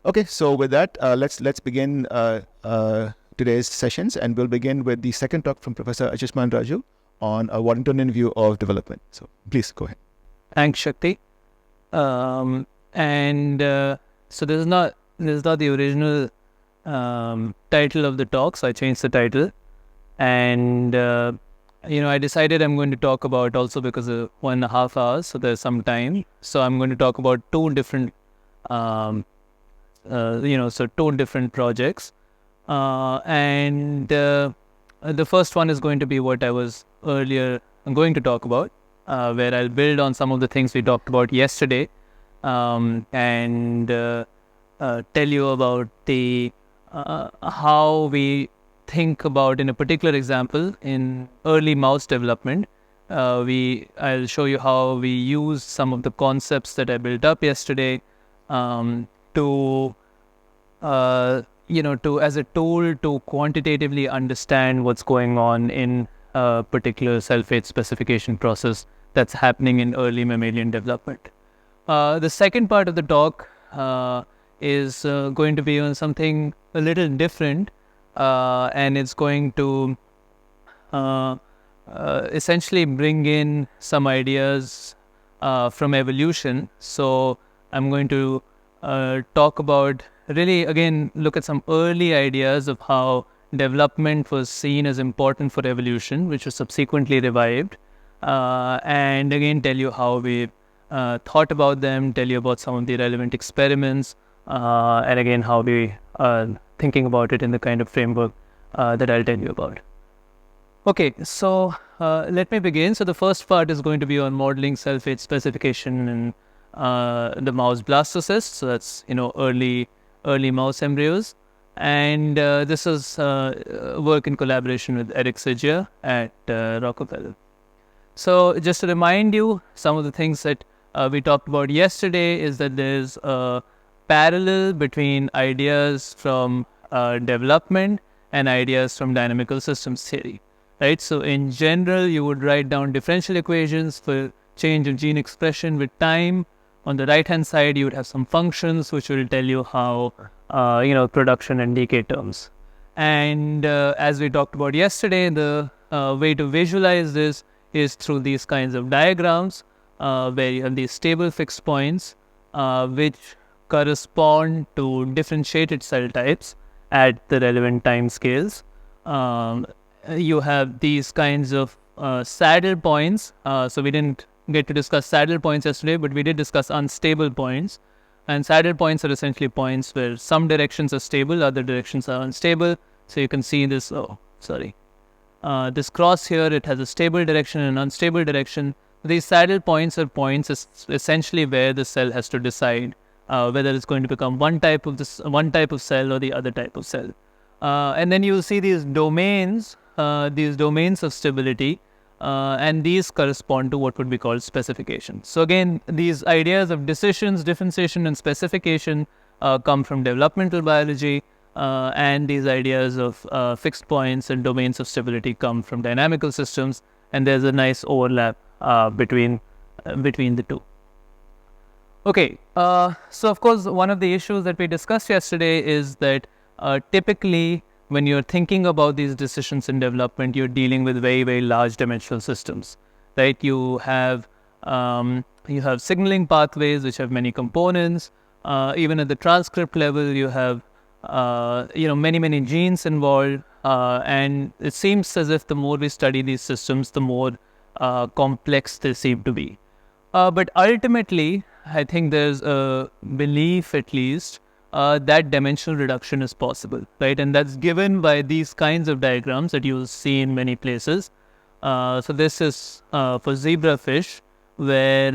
Okay, so with that, let's begin today's sessions, and we'll begin with the second talk from Professor Archishman Raju on a Waddingtonian view of development. So please go ahead. Thanks, Shakti. So this is not the original title of the talk, so I changed the title. And I decided I'm going to talk about, also because of 1.5 hours, so there's some time. So I'm going to talk about two different projects. The first one is going to be what I was earlier going to talk about, where I'll build on some of the things we talked about yesterday, and tell you about the how we think about, in a particular example, in early mouse development. I'll show you how we use some of the concepts that I built up yesterday to as a tool to quantitatively understand what's going on in a particular cell fate specification process that's happening in early mammalian development. The second part of the talk is going to be on something a little different, and it's going to essentially bring in some ideas from evolution. So I'm going to talk about, really, again, look at some early ideas of how development was seen as important for evolution, which was subsequently revived, and again tell you how we thought about them, tell you about some of the relevant experiments, and again how we are thinking about it in the kind of framework that I'll tell you about. Okay, so let me begin. So the first part is going to be on modeling cell fate specification in the Mouse Blastocyst. So that's early mouse embryos, and this is work in collaboration with Eric Sigia at Rockefeller. So just to remind you, some of the things that we talked about yesterday is that there's a parallel between ideas from development and ideas from dynamical systems theory, right? So in general, you would write down differential equations for change of gene expression with time. On the right-hand side, you would have some functions which will tell you how, production and decay terms. And as we talked about yesterday, the way to visualize this is through these kinds of diagrams, where you have these stable fixed points, which correspond to differentiated cell types at the relevant time scales. You have these kinds of saddle points. So we didn't get to discuss saddle points yesterday, but we did discuss unstable points. And saddle points are essentially points where some directions are stable, other directions are unstable. So you can see this, this cross here, it has a stable direction and an unstable direction. These saddle points are points essentially where the cell has to decide whether it's going to become one type of cell or the other type of cell. And then you'll see these domains of stability, and these correspond to what would be called specification. So again, these ideas of decisions, differentiation, and specification come from developmental biology, and these ideas of fixed points and domains of stability come from dynamical systems, and there's a nice overlap between the two. Okay, so of course, one of the issues that we discussed yesterday is that typically, when you're thinking about these decisions in development, you're dealing with very, very large dimensional systems, right? You have signaling pathways which have many components. Even at the transcript level, you have many genes involved, and it seems as if the more we study these systems, the more complex they seem to be. But ultimately, I think there's a belief, at least, that dimensional reduction is possible, right? And that's given by these kinds of diagrams that you'll see in many places. So this is for zebrafish, where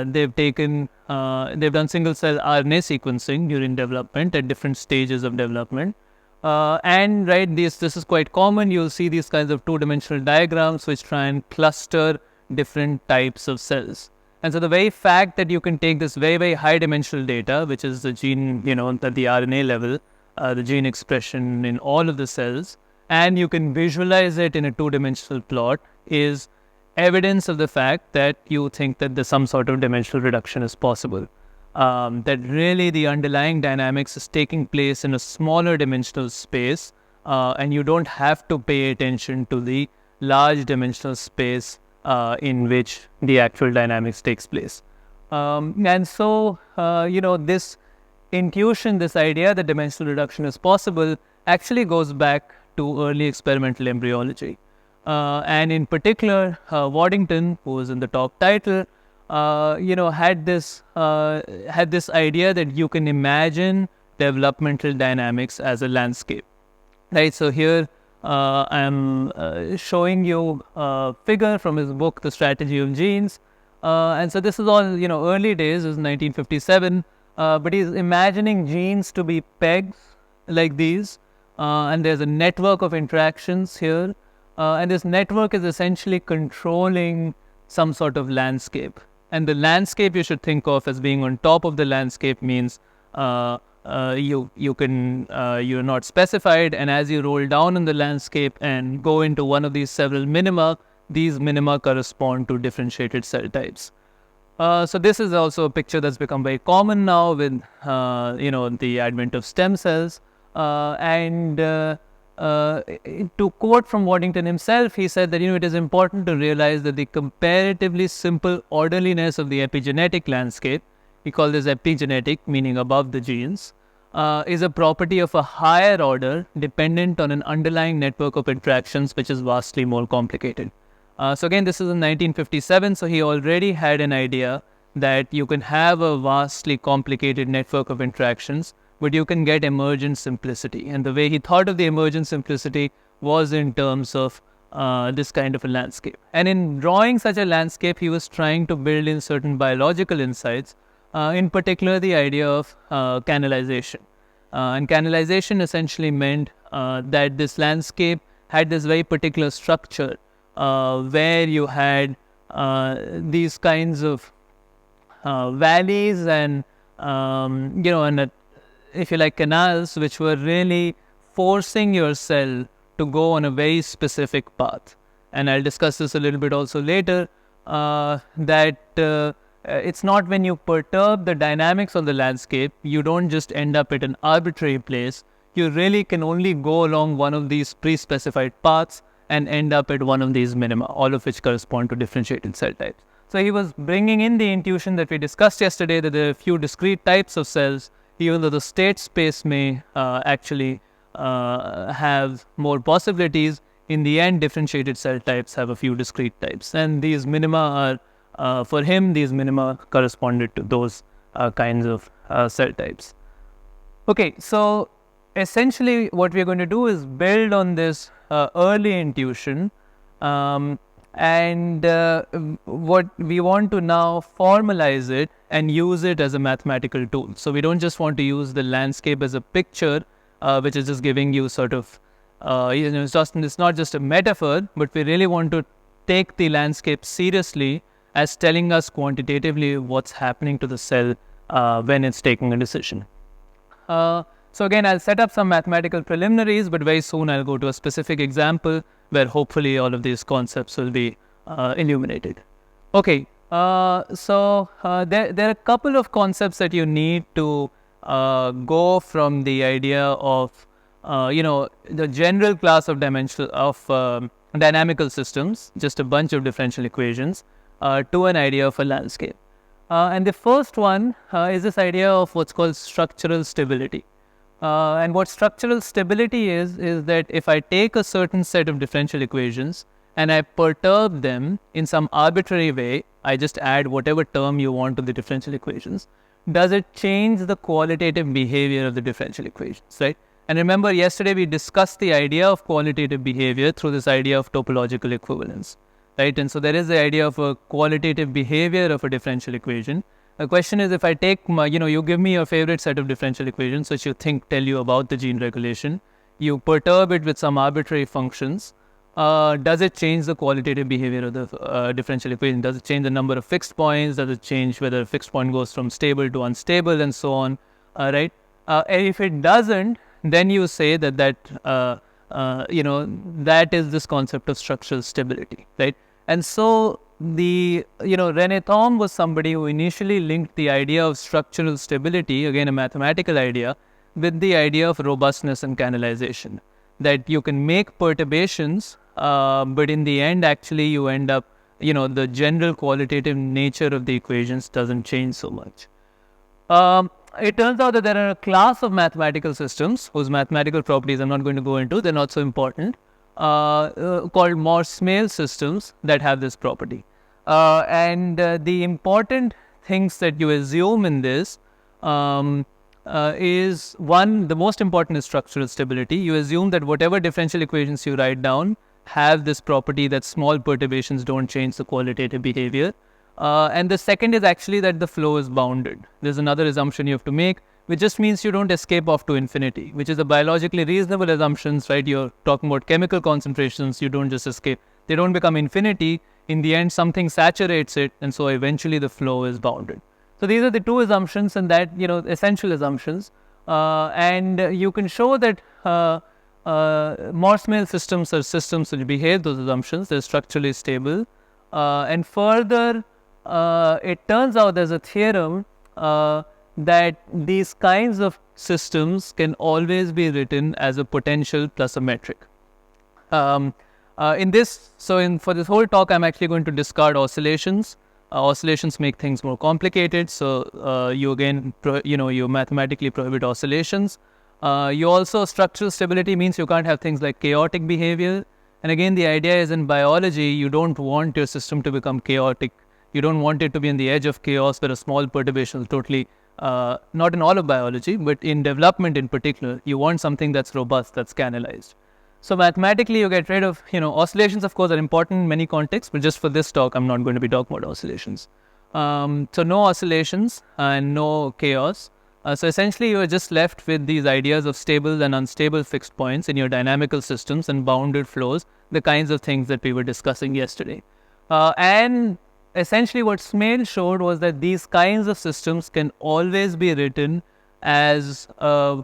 they've done single cell RNA sequencing during development at different stages of development. And right, this is quite common. You'll see these kinds of two-dimensional diagrams which try and cluster different types of cells. And so the very fact that you can take this very, very high dimensional data, which is the gene, at the RNA level, the gene expression in all of the cells, and you can visualize it in a two-dimensional plot, is evidence of the fact that you think that some sort of dimensional reduction is possible. that really the underlying dynamics is taking place in a smaller dimensional space, and you don't have to pay attention to the large dimensional space in which the actual dynamics takes place. And so, this intuition, this idea that dimensional reduction is possible, actually goes back to early experimental embryology. And in particular, Waddington, who was in the top title, had this idea that you can imagine developmental dynamics as a landscape. Right. So here I'm showing you a figure from his book, The Strategy of Genes. And so this is all, early days, this is 1957, but he's imagining genes to be pegs like these, and there's a network of interactions here, and this network is essentially controlling some sort of landscape. And the landscape you should think of as being on top of the landscape means you're not specified, and as you roll down in the landscape and go into one of these several minima, these minima correspond to differentiated cell types. So this is also a picture that's become very common now with the advent of stem cells. To quote from Waddington himself, he said that it is important to realize that the comparatively simple orderliness of the epigenetic landscape, he called this epigenetic, meaning above the genes, is a property of a higher order dependent on an underlying network of interactions which is vastly more complicated. So again, this is in 1957, so he already had an idea that you can have a vastly complicated network of interactions, but you can get emergent simplicity. And the way he thought of the emergent simplicity was in terms of this kind of a landscape. And in drawing such a landscape, he was trying to build in certain biological insights, in particular the idea of canalization. And canalization essentially meant that this landscape had this very particular structure where you had these kinds of valleys and if you like, canals, which were really forcing your cell to go on a very specific path. And I'll discuss this a little bit also later, that it's not when you perturb the dynamics of the landscape, you don't just end up at an arbitrary place. You really can only go along one of these pre-specified paths and end up at one of these minima, all of which correspond to differentiated cell types. So he was bringing in the intuition that we discussed yesterday, that there are a few discrete types of cells, even though the state space may actually have more possibilities. In the end, differentiated cell types have a few discrete types. And these minima are, for him, these minima corresponded to those kinds of cell types. Okay, so essentially what we're going to do is build on this early intuition, and what we want to now formalize it and use it as a mathematical tool. So we don't just want to use the landscape as a picture, which is just giving you sort of, it's not just a metaphor, but we really want to take the landscape seriously as telling us quantitatively what's happening to the cell when it's taking a decision. So again, I'll set up some mathematical preliminaries, but very soon I'll go to a specific example where hopefully all of these concepts will be illuminated. Okay, so there are a couple of concepts that you need to go from the idea of, the general class of dynamical systems, just a bunch of differential equations, to an idea of a landscape. And the first one is this idea of what's called structural stability. And what structural stability is that if I take a certain set of differential equations and I perturb them in some arbitrary way, I just add whatever term you want to the differential equations, does it change the qualitative behavior of the differential equations, right? And remember, yesterday we discussed the idea of qualitative behavior through this idea of topological equivalence, right? And so there is the idea of a qualitative behavior of a differential equation. The question is, if I take you give me your favorite set of differential equations, which you think tell you about the gene regulation, you perturb it with some arbitrary functions, does it change the qualitative behavior of the differential equation? Does it change the number of fixed points? Does it change whether a fixed point goes from stable to unstable and so on, right? And if it doesn't, then you say that is this concept of structural stability, right? And so René Thom was somebody who initially linked the idea of structural stability, again a mathematical idea, with the idea of robustness and canalization. That you can make perturbations, but in the end, actually, you end up, the general qualitative nature of the equations doesn't change so much. It turns out that there are a class of mathematical systems whose mathematical properties I'm not going to go into, they're not so important, called Morse-Smale systems that have this property. The important things that you assume in this is one, the most important is structural stability. You assume that whatever differential equations you write down have this property that small perturbations don't change the qualitative behavior. And the second is actually that the flow is bounded. There's another assumption you have to make, which just means you don't escape off to infinity, which is a biologically reasonable assumption, right? You're talking about chemical concentrations, you don't just escape. They don't become infinity. In the end, something saturates it, and so eventually the flow is bounded. So these are the two assumptions, and that, essential assumptions. And you can show that Morse-Smale systems are systems which behave those assumptions. They're structurally stable. And further, it turns out there's a theorem that these kinds of systems can always be written as a potential plus a metric. For this whole talk, I'm actually going to discard oscillations. Oscillations make things more complicated, so you again, you mathematically prohibit oscillations. You also, structural stability means you can't have things like chaotic behavior. And again, the idea is in biology, you don't want your system to become chaotic. You don't want it to be on the edge of chaos where a small perturbation is totally, not in all of biology, but in development in particular, you want something that's robust, that's canalized. So mathematically, you get rid of, oscillations, of course, are important in many contexts, but just for this talk, I'm not going to be talking about oscillations. So no oscillations and no chaos. So essentially, you are just left with these ideas of stable and unstable fixed points in your dynamical systems and bounded flows, the kinds of things that we were discussing yesterday. And essentially, what Smale showed was that these kinds of systems can always be written as a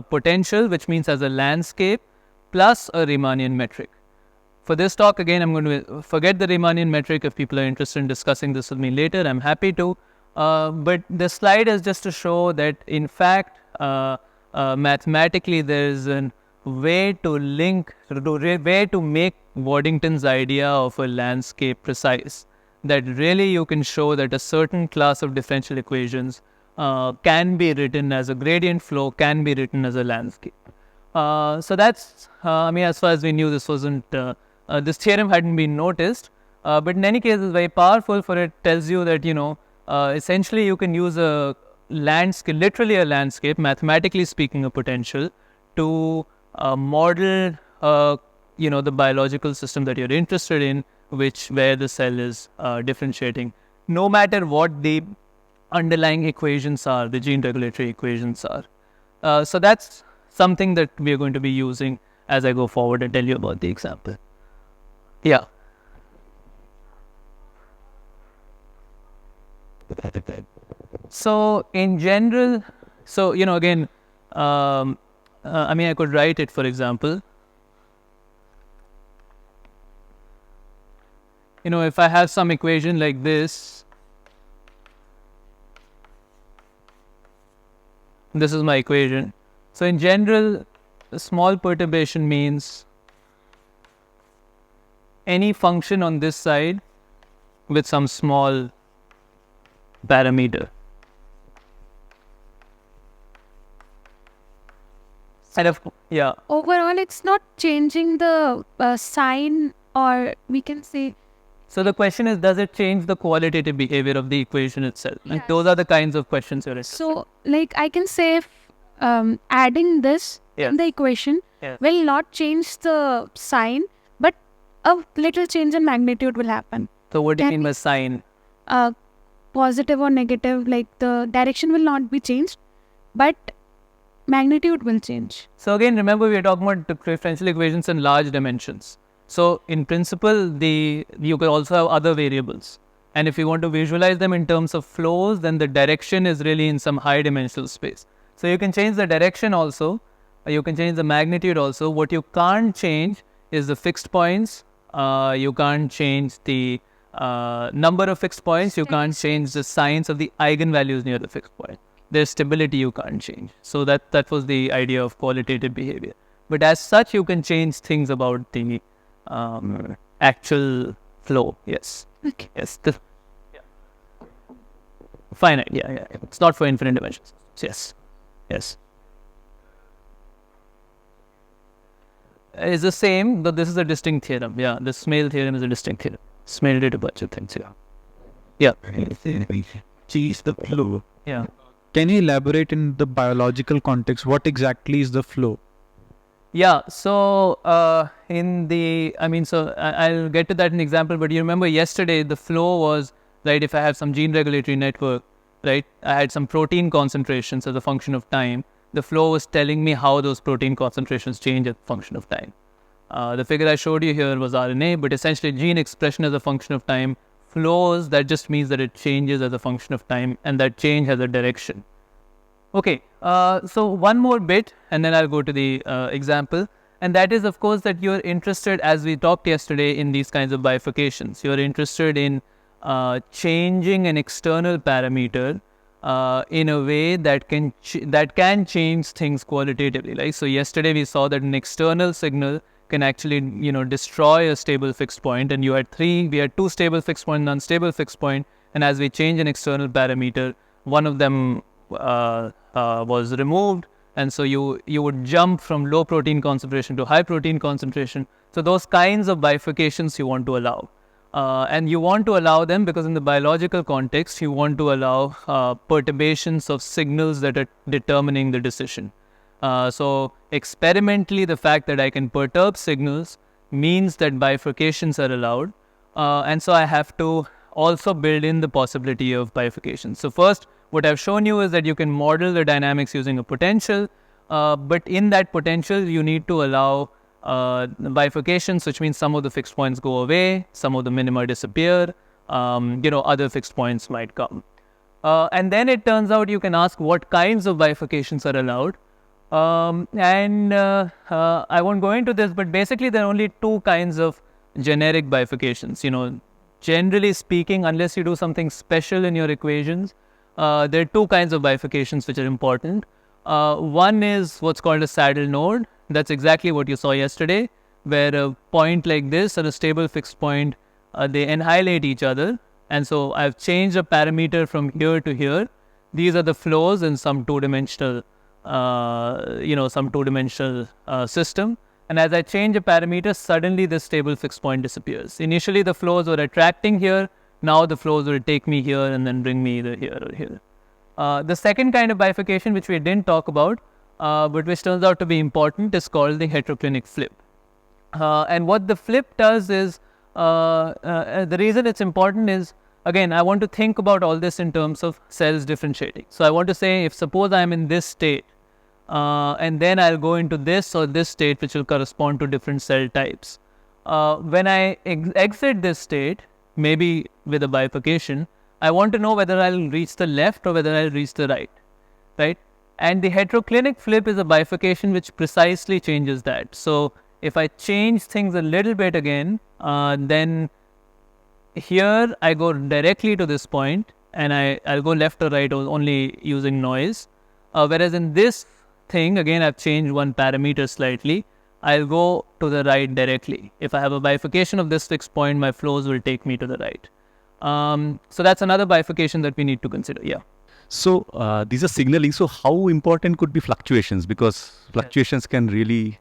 potential, which means as a landscape, plus a Riemannian metric. For this talk, again, I'm going to forget the Riemannian metric. If people are interested in discussing this with me later, I'm happy to. But the slide is just to show that, in fact, mathematically, there is a way to link, way to make Waddington's idea of a landscape precise. That really you can show that a certain class of differential equations can be written as a gradient flow, can be written as a landscape. So that's, as far as we knew, this wasn't, this theorem hadn't been noticed. But in any case, it's very powerful, for it tells you that, essentially you can use a landscape, literally a landscape, mathematically speaking, a potential, to model, the biological system that you're interested in, where the cell is differentiating, no matter what the underlying equations are, the gene regulatory equations are. So that's something that we are going to be using as I go forward and tell you about the example. Yeah. So in general, again, I could write it, for example. If I have some equation like this, this is my equation. So in general, a small perturbation means any function on this side with some small parameter. Overall, it's not changing the sign, or we can say. So the question is, does it change the qualitative behavior of the equation itself? Yes. Like those are the kinds of questions you're interested in. So, like I can say, adding this in the equation will not change the sign, but a little change in magnitude will happen. So what do you mean by sign? Positive or negative, like the direction will not be changed, but magnitude will change. So again, remember, we are talking about differential equations in large dimensions. So in principle, you can also have other variables. And if you want to visualize them in terms of flows, then the direction is really in some high dimensional space. So you can change the direction also, you can change the magnitude also. What you can't change is the fixed points. You can't change the number of fixed points, you can't change the signs of the eigenvalues near the fixed point. There's stability you can't change. So that was the idea of qualitative behavior. But as such, you can change things about the actual flow. Yes. Okay. Yes. Finite. Yeah. It's not for infinite dimensions. Yes. It's the same, but this is a distinct theorem. Yeah, the Smale theorem is a distinct theorem. Smale did a bunch of things. Yeah. Change the flow. Yeah. Can you elaborate in the biological context? What exactly is the flow? Yeah. So I'll get to that in an example. But you remember yesterday the flow was right. If I have some gene regulatory network, right, I had some protein concentrations as a function of time. The flow was telling me how those protein concentrations change as a function of time. The figure I showed you here was RNA, but essentially gene expression as a function of time flows. That just means that it changes as a function of time, and that change has a direction. Okay, so one more bit, and then I'll go to the example. And that is, of course, that you're interested, as we talked yesterday, in these kinds of bifurcations. You're interested in changing an external parameter in a way that can change things qualitatively. Like, so yesterday we saw that an external signal can actually, destroy a stable fixed point. And we had two stable fixed point and unstable fixed point. And as we change an external parameter, one of them was removed, and so you would jump from low protein concentration to high protein concentration. So those kinds of bifurcations you want to allow, and you want to allow them because in the biological context you want to allow perturbations of signals that are determining the decision. So experimentally, the fact that I can perturb signals means that bifurcations are allowed, and so I have to also build in the possibility of bifurcation. So first, what I've shown you is that you can model the dynamics using a potential, but in that potential, you need to allow bifurcations, which means some of the fixed points go away, some of the minima disappear, other fixed points might come. And then it turns out you can ask what kinds of bifurcations are allowed. I won't go into this, but basically there are only two kinds of generic bifurcations. Generally speaking, unless you do something special in your equations, there are two kinds of bifurcations which are important. One is what's called a saddle node. That's exactly what you saw yesterday, where a point like this and a stable fixed point, they annihilate each other. And so I've changed a parameter from here to here. These are the flows in some two-dimensional, system. And as I change a parameter, suddenly this stable fixed point disappears. Initially, the flows were attracting here. Now the flows will take me here and then bring me either here or here. The second kind of bifurcation, which we didn't talk about, but which turns out to be important, is called the heteroclinic flip. And what the flip does is, the reason it's important is, again, I want to think about all this in terms of cells differentiating. So I want to say, if suppose I'm in this state, and then I'll go into this or this state, which will correspond to different cell types. When I exit this state, maybe with a bifurcation, I want to know whether I'll reach the left or whether I'll reach the right. And the heteroclinic flip is a bifurcation which precisely changes that. So if I change things a little bit again, then here I go directly to this point and I'll go left or right only using noise. Whereas in this thing, again, I've changed one parameter slightly. I'll go to the right directly. If I have a bifurcation of this fixed point, my flows will take me to the right. So that's another bifurcation that we need to consider. Yeah. So these are signaling. So how important could be fluctuations? Because fluctuations can really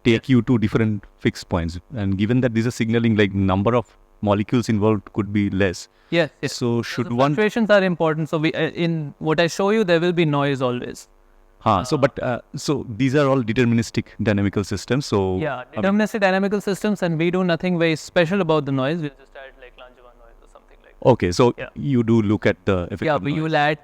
take you to different fixed points. And given that these are signaling, number of molecules involved could be less. Yes. So should one... Fluctuations are important. So in what I show you, there will be noise always. So these are all deterministic dynamical systems. So deterministic dynamical systems, and we do nothing very special about the noise. We'll just add Langevin noise or something like that. Okay, so you do look at the effect. Yeah, but you will add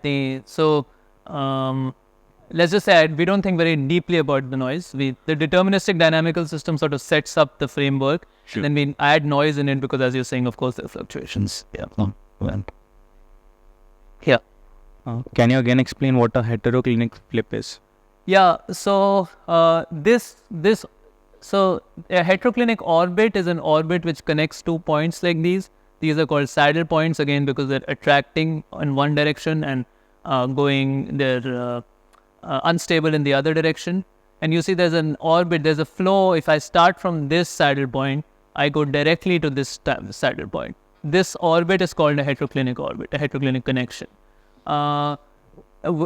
let's just say we don't think very deeply about the noise. The deterministic dynamical system sort of sets up the framework, and then we add noise in it because, as you're saying, of course, there are fluctuations. Can you again explain what a heteroclinic flip is? Yeah, so this So a heteroclinic orbit is an orbit which connects 2 points like these. These are called saddle points again because they're attracting in one direction and they're unstable in the other direction. And you see there's an orbit, there's a flow. If I start from this saddle point, I go directly to this saddle point. This orbit is called a heteroclinic orbit, a heteroclinic connection.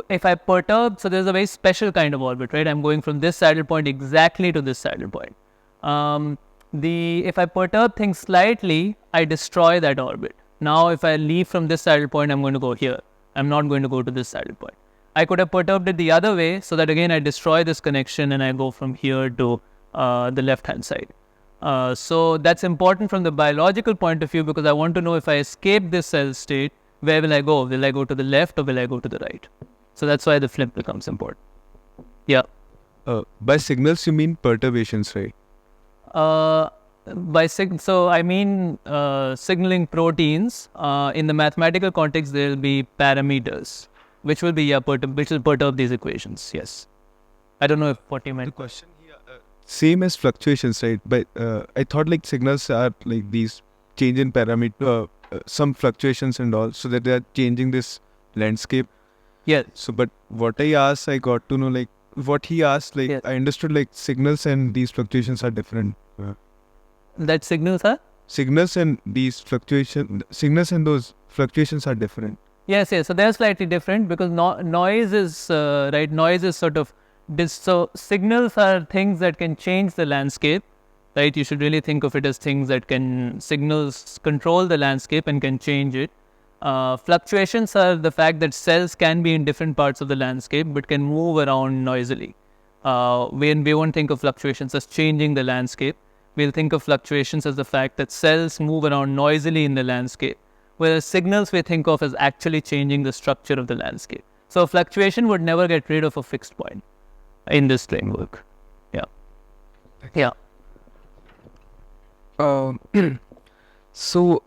If I perturb, so there's a very special kind of orbit, right? I'm going from this saddle point exactly to this saddle point. If I perturb things slightly, I destroy that orbit. Now, if I leave from this saddle point, I'm going to go here. I'm not going to go to this saddle point. I could have perturbed it the other way, so that again I destroy this connection and I go from here to the left-hand side. So that's important from the biological point of view because I want to know if I escape this cell state, where will I go? Will I go to the left or will I go to the right? So that's why the flip becomes important. Yeah. By signals, you mean perturbations, right? So I mean signaling proteins. In the mathematical context, there will be parameters, which will be which will perturb these equations. Yes. I don't know if what you meant. The question here, same as fluctuations, right? But I thought like signals are like these change in parameter, some fluctuations and all, so that they are changing this landscape. Yes. So, but what I asked, I got to know like what he asked, like yes. I understood like signals and these fluctuations are different. That signals are? Signals and these signals and those fluctuations are different. Yes. So they're slightly different because noise is right. Noise is sort of so signals are things that can change the landscape, right? You should really think of it as things that signals control the landscape and can change it. Fluctuations are the fact that cells can be in different parts of the landscape but can move around noisily. We won't think of fluctuations as changing the landscape. We'll think of fluctuations as the fact that cells move around noisily in the landscape, whereas signals we think of as actually changing the structure of the landscape. So a fluctuation would never get rid of a fixed point in this framework. Yeah. Yeah. So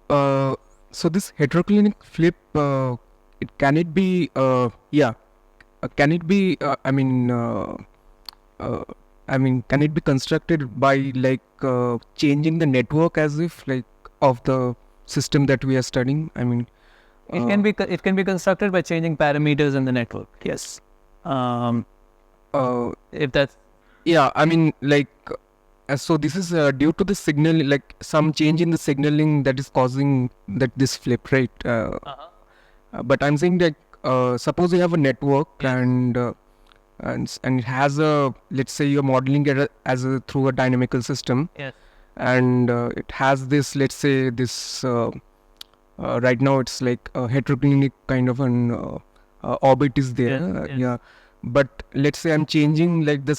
this heteroclinic flip, can it be can it be constructed by like changing the network as if like of the system that we are studying? I mean, it can be constructed by changing parameters in the network. Yes. If that's so this is due to the signal, like some change in the signaling that is causing this flip, right? But I'm saying that suppose you have a network and it has a, let's say you're modeling it through a dynamical system. Yes. And it has this, let's say this right now it's like a heteroclinic kind of an orbit is there. Yes. But let's say I'm changing like the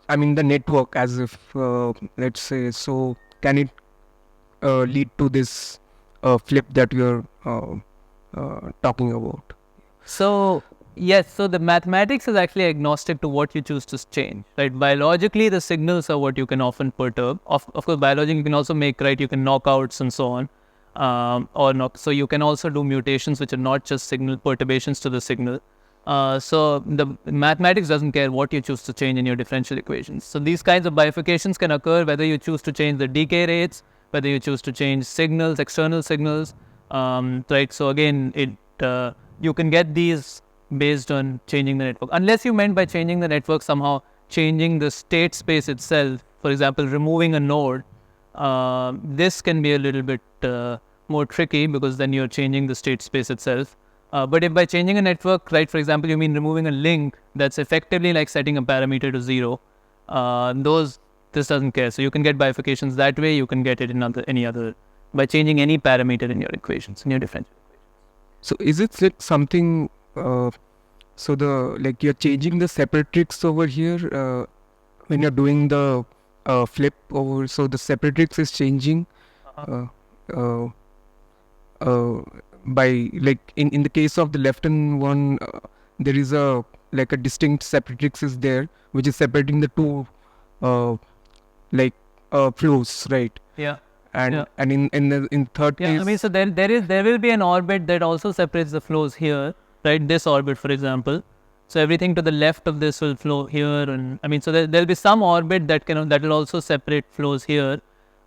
the network as if let's say, so can it lead to this flip that you're talking about? So yes, so the mathematics is actually agnostic to what you choose to change, right? Biologically, the signals are what you can often perturb. Of course, biologically you can also make, right? You can knockouts and so on, so you can also do mutations which are not just signal perturbations to the signal. So the mathematics doesn't care what you choose to change in your differential equations. So these kinds of bifurcations can occur whether you choose to change the decay rates, whether you choose to change signals, external signals, right? So again, you can get these based on changing the network. Unless you meant by changing the network somehow changing the state space itself, for example, removing a node, this can be a little bit more tricky because then you're changing the state space itself. But if by changing a network, right, for example, you mean removing a link, that's effectively like setting a parameter to 0. This doesn't care. So you can get bifurcations that way. You can get it in any other by changing any parameter in your equations, in your differential equations. So is it like something? So you're changing the separatrix over here when you're doing the flip over. So the separatrix is changing. By like in the case of the left hand one, there is a distinct separatrix is there which is separating the two flows, right? Yeah. And in third case, I mean, so there will be an orbit that also separates the flows here, right? This orbit, for example. So everything to the left of this will flow here, and I mean, so there'll be some orbit that will also separate flows here.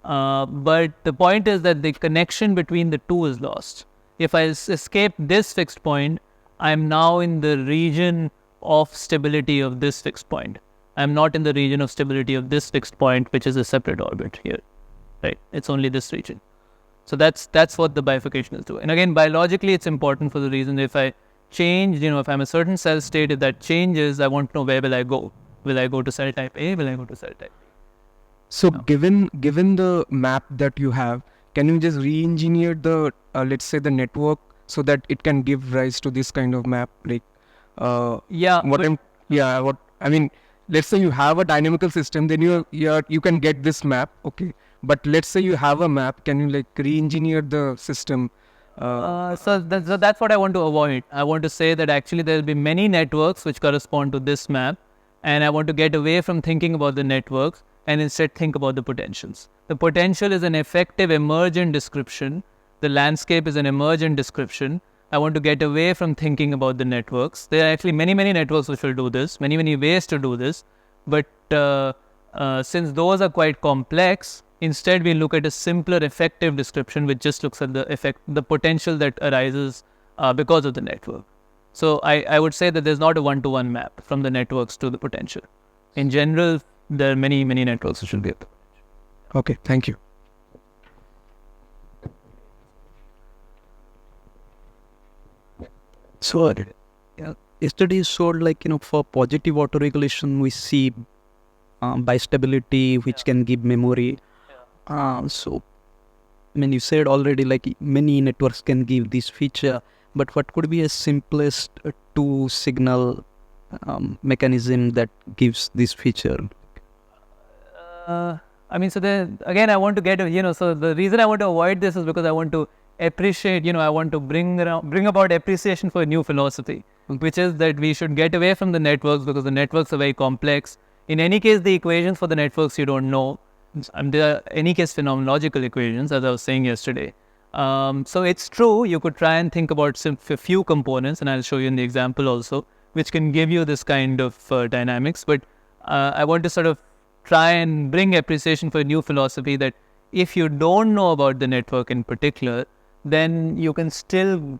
But the point is that the connection between the two is lost. If I escape this fixed point, I'm now in the region of stability of this fixed point. I'm not in the region of stability of this fixed point, which is a separate orbit here, right? It's only this region. So that's what the bifurcation is doing. And again, biologically, it's important for the reason if I change, if I'm a certain cell state, if that changes, I want to know where will I go. Will I go to cell type A? Will I go to cell type B? So given the map that you have, can you just re-engineer the let's say the network so that it can give rise to this kind of map? Like let's say you have a dynamical system, then you can get this map, okay. But let's say you have a map, can you like re-engineer the system? So that's what I want to avoid. I want to say that actually there will be many networks which correspond to this map, and I want to get away from thinking about the networks and instead think about the potentials. The potential is an effective emergent description. The landscape is an emergent description. I want to get away from thinking about the networks. There are actually many networks which will do this, many ways to do this. But since those are quite complex, instead we look at a simpler effective description which just looks at the potential that arises because of the network. So I would say that there's not a one-to-one map from the networks to the potential. In general, there are many networks which will be able. Okay, thank you. So, studies showed for positive autoregulation, we see bistability, which can give memory. So, I mean, you said already many networks can give this feature, but what could be a simplest two signal mechanism that gives this feature? I mean, so then again, I want to get, so the reason I want to avoid this is because I want to appreciate, I want to bring about appreciation for a new philosophy, which is that we should get away from the networks because the networks are very complex. In any case, the equations for the networks you don't know. There are, any case, phenomenological equations, as I was saying yesterday. So it's true, you could try and think about a few components, and I'll show you in the example also, which can give you this kind of dynamics. But I want to sort of try and bring appreciation for a new philosophy that if you don't know about the network in particular, then you can still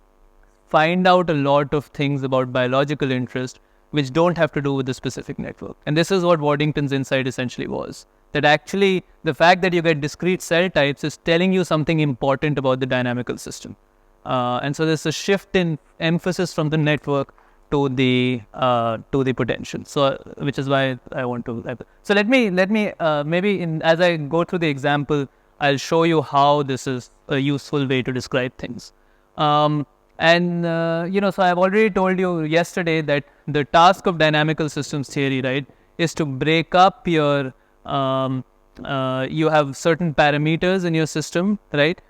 find out a lot of things about biological interest which don't have to do with the specific network. And this is what Waddington's insight essentially was. That actually the fact that you get discrete cell types is telling you something important about the dynamical system. And so there's a shift in emphasis from the network to the potential. So which is why I want to. So let me maybe as I go through the example, I'll show you how this is a useful way to describe things. So I've already told you yesterday that the task of dynamical systems theory, right, is to break up your you have certain parameters in your system, right?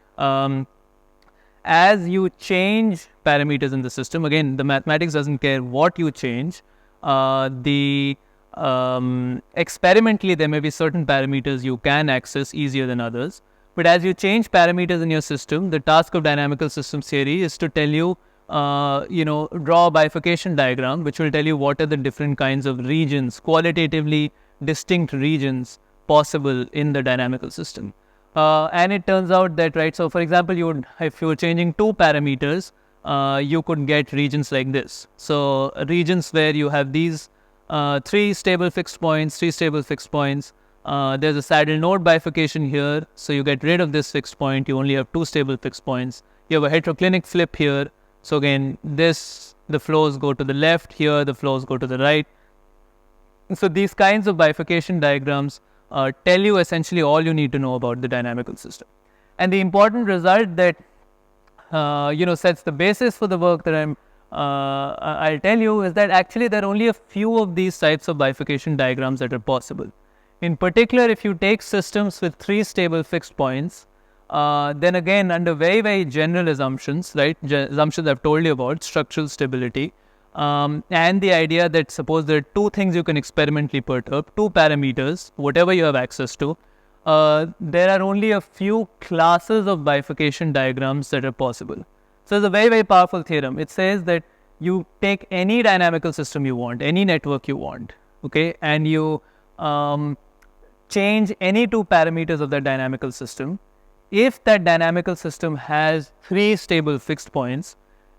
As you change parameters in the system, again, the mathematics doesn't care what you change. Experimentally, there may be certain parameters you can access easier than others. But as you change parameters in your system, the task of dynamical systems theory is to tell you, draw a bifurcation diagram, which will tell you what are the different kinds of regions, qualitatively distinct regions possible in the dynamical system. And it turns out that, right, so for example, if you were changing two parameters, you could get regions like this. So regions where you have these three stable fixed points. There's a saddle node bifurcation here, so you get rid of this fixed point, you only have two stable fixed points. You have a heteroclinic flip here, so again, the flows go to the left, here the flows go to the right. So these kinds of bifurcation diagrams tell you essentially all you need to know about the dynamical system. And the important result that sets the basis for the work that I'll tell you is that actually there are only a few of these types of bifurcation diagrams that are possible. In particular, if you take systems with three stable fixed points, then again, under very general assumptions, right, assumptions I've told you about, structural stability, and the idea that suppose there are two things you can experimentally perturb, two parameters, whatever you have access to, there are only a few classes of bifurcation diagrams that are possible. So it's a very powerful theorem. It says that you take any dynamical system you want, any network you want, okay, and you change any 2 parameters of that dynamical system. If that dynamical system has 3 stable fixed points,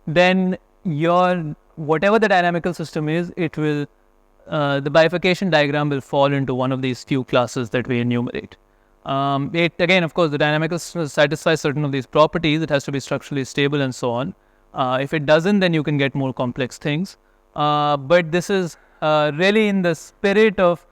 then your whatever the dynamical system is, it will the bifurcation diagram will fall into one of these few classes that we enumerate. It again, of course, the dynamical system satisfies certain of these properties. It has to be structurally stable and so on. If it doesn't, then you can get more complex things. But this is really in the spirit of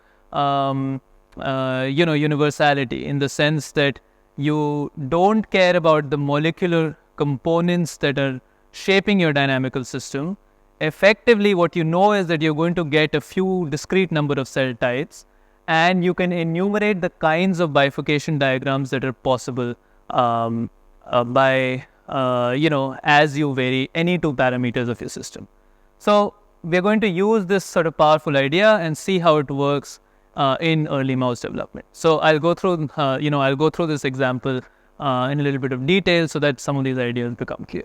universality, in the sense that you don't care about the molecular components that are shaping your dynamical system. Effectively, what you know is that you're going to get a few discrete number of cell types, and you can enumerate the kinds of bifurcation diagrams that are possible by as you vary any 2 parameters of your system. So we're going to use this sort of powerful idea and see how it works in early mouse development. So I'll go through this example in a little bit of detail so that some of these ideas become clear.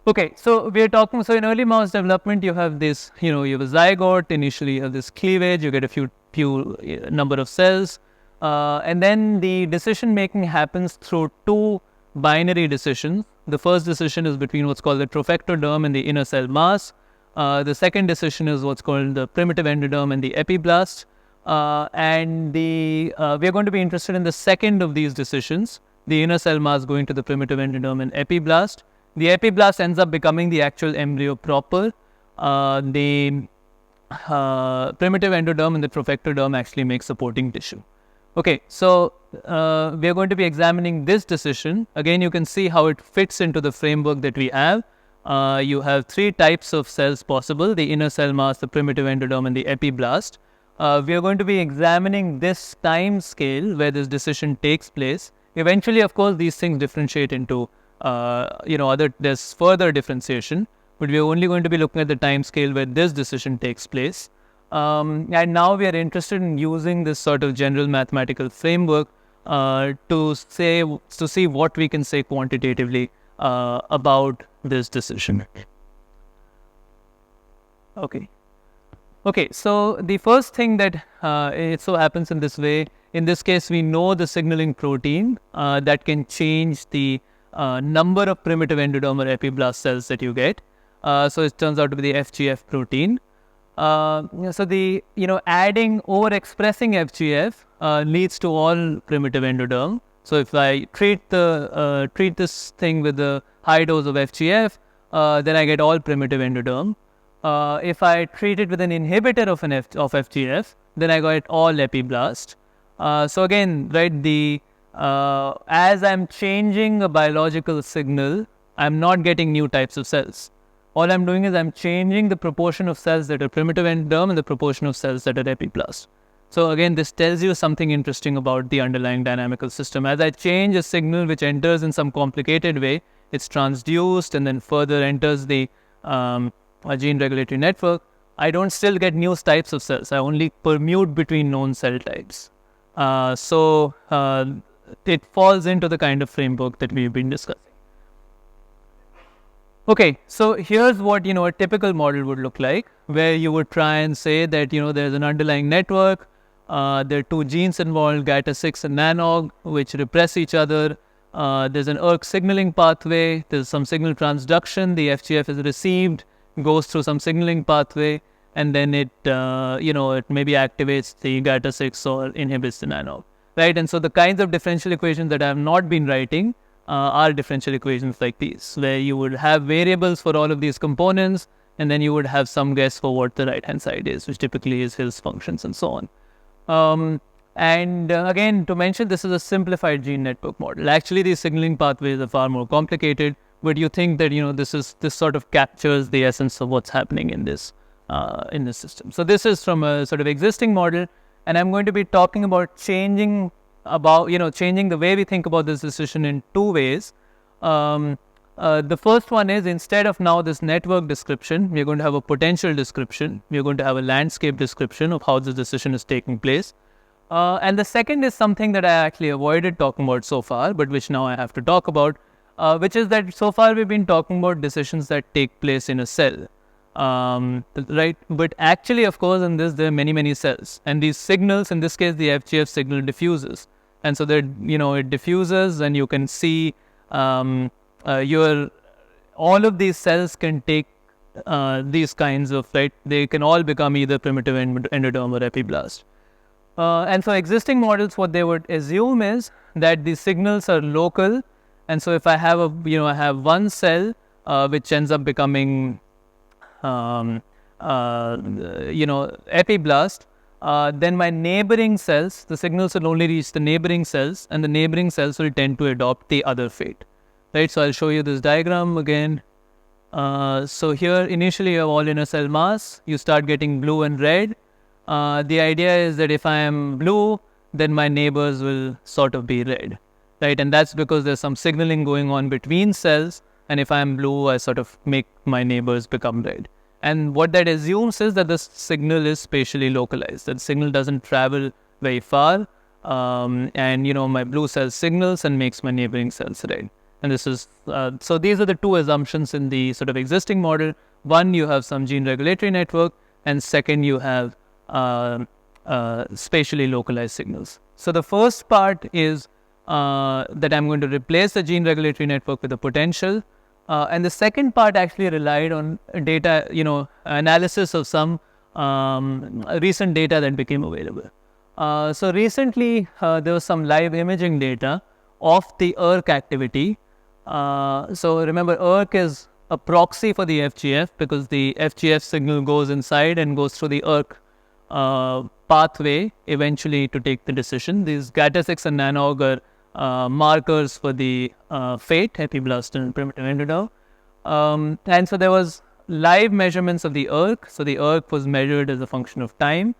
Okay, so we are talking. So in early mouse development, you have this, you have a zygote. Initially, you have this cleavage. You get a few number of cells, and then the decision making happens through 2 binary decisions. The first decision is between what's called the trophectoderm and the inner cell mass. The second decision is what's called the primitive endoderm and the epiblast. And we are going to be interested in the second of these decisions, the inner cell mass going to the primitive endoderm and epiblast. The epiblast ends up becoming the actual embryo proper. The primitive endoderm and the trophectoderm actually make supporting tissue. Okay, so we are going to be examining this decision. Again, you can see how it fits into the framework that we have. You have 3 types of cells possible: the inner cell mass, the primitive endoderm, and the epiblast. We are going to be examining this time scale where this decision takes place. Eventually, of course, these things differentiate into there's further differentiation, but we are only going to be looking at the time scale where this decision takes place. And now we are interested in using this sort of general mathematical framework to see what we can say quantitatively about this decision. Okay, so the first thing that it so happens in this way, in this case, we know the signaling protein that can change the number of primitive endoderm or epiblast cells that you get. So it turns out to be the FGF protein. So the adding overexpressing FGF leads to all primitive endoderm. So if I treat this thing with a high dose of FGF, then I get all primitive endoderm. If I treat it with an inhibitor of FGF, then I get all epiblast. So again, right, as I'm changing a biological signal, I'm not getting new types of cells. All I'm doing is I'm changing the proportion of cells that are primitive endoderm and the proportion of cells that are epiblast. So again, this tells you something interesting about the underlying dynamical system. As I change a signal which enters in some complicated way, it's transduced and then further enters the gene regulatory network. I don't still get new types of cells. I only permute between known cell types. So it falls into the kind of framework that we've been discussing. Okay, so here's what a typical model would look like, where you would try and say that there's an underlying network. There are 2 genes involved, GATA6 and NANOG, which repress each other. There's an ERK signaling pathway. There's some signal transduction. The FGF is received, goes through some signaling pathway, and then it maybe activates the GATA6 or inhibits the NANOG, right? And so the kinds of differential equations that I have not been writing are differential equations like these, where you would have variables for all of these components, and then you would have some guess for what the right hand side is, which typically is Hill's functions and so on. Again, to mention, this is a simplified gene network model. Actually, these signaling pathways are far more complicated, but you think that this sort of captures the essence of what's happening in this system. So this is from a sort of existing model, and I'm going to be talking about changing the way we think about this decision in 2 ways. The first one is, instead of now this network description, we're going to have a potential description. We're going to have a landscape description of how this decision is taking place. And the second is something that I actually avoided talking about so far, but which now I have to talk about, which is that so far we've been talking about decisions that take place in a cell. right? But actually, of course, in this there are many cells, and these signals, in this case, the FGF signal diffuses, and so that it diffuses, and you can see all of these cells can take these kinds of, right? They can all become either primitive endoderm or epiblast. And so existing models, what they would assume is that these signals are local, and so if I have I have one cell which ends up becoming epiblast, then my neighboring cells, the signals will only reach the neighboring cells, and the neighboring cells will tend to adopt the other fate, right? So I'll show you this diagram again. So here initially you have all inner cell mass, you start getting blue and red. The idea is that if I am blue, then my neighbors will sort of be red, right? And that's because there's some signaling going on between cells, and if I am blue, I sort of make my neighbors become red. And what that assumes is that the signal is spatially localized, that the signal doesn't travel very far, and my blue cell signals and makes my neighboring cells red. And this is, so these are the two assumptions in the sort of existing model. One, you have some gene regulatory network, and second, you have spatially localized signals. So the first part is that I'm going to replace the gene regulatory network with a potential, and the second part actually relied on data, analysis of some recent data that became available. So recently there was some live imaging data of the ERK activity. So remember, ERK is a proxy for the FGF because the FGF signal goes inside and goes through the ERK pathway eventually to take the decision. These GATA6 and NANOG are markers for the fate, epiblast and primitive endoderm. And so there was live measurements of the ERK. So the ERK was measured as a function of time,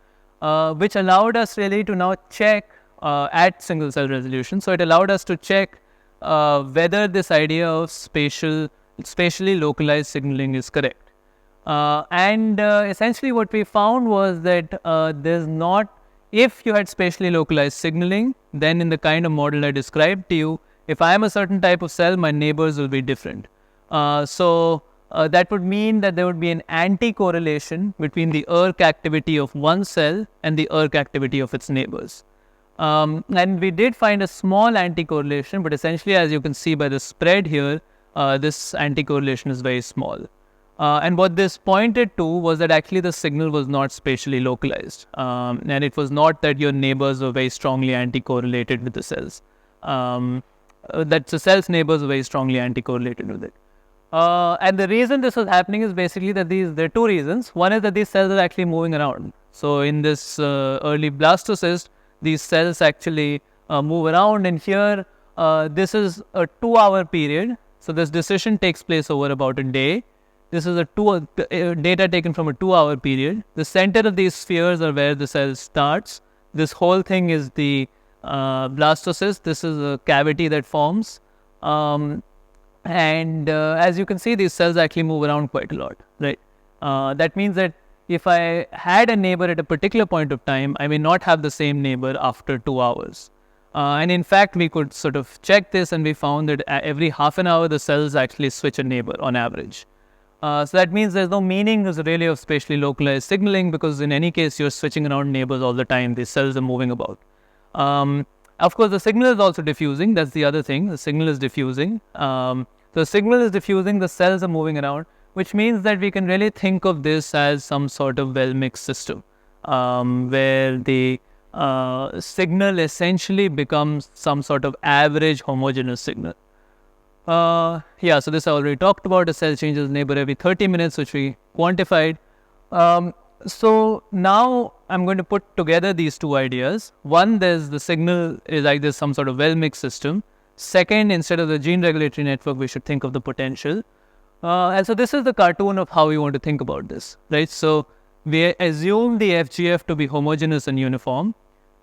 which allowed us really to now check at single cell resolution. So it allowed us to check whether this idea of spatially localized signaling is correct. And essentially what we found was that there's not, if you had spatially localized signaling, then in the kind of model I described to you, if I am a certain type of cell, my neighbors will be different. So that would mean that there would be an anti-correlation between the ERK activity of one cell and the ERK activity of its neighbors. And we did find a small anti-correlation, but essentially, as you can see by the spread here, this anti-correlation is very small. And what this pointed to was that actually the signal was not spatially localized, and it was not that your neighbors were very strongly anti-correlated with the cells. That the cell's neighbors were very strongly anti-correlated with it. And the reason this was happening is basically that there are two reasons. One is that these cells are actually moving around. So in this early blastocyst, these cells actually move around, and here this is a 2-hour period. So this decision takes place over about a day. This is data taken from a 2-hour period. The center of these spheres are where the cell starts. This whole thing is the blastocyst. This is a cavity that forms. And as you can see, these cells actually move around quite a lot, right? That means that if I had a neighbor at a particular point of time, I may not have the same neighbor after 2 hours. And in fact, we could sort of check this, and we found that every half an hour, the cells actually switch a neighbor on average. So that means there's no meaning really of spatially localized signaling, because in any case, you're switching around neighbors all the time. These cells are moving about. Of course, the signal is also diffusing. That's the other thing. The signal is diffusing. The signal is diffusing, the cells are moving around, which means that we can really think of this as some sort of well-mixed system, where the signal essentially becomes some sort of average homogeneous signal. Yeah, so this I already talked about. A cell changes neighbor every 30 minutes, which we quantified. So now I'm going to put together these two ideas. One, there's the signal is like this some sort of well-mixed system. Second, instead of the gene regulatory network, we should think of the potential. And so this is the cartoon of how we want to think about this, right? So we assume the FGF to be homogeneous and uniform.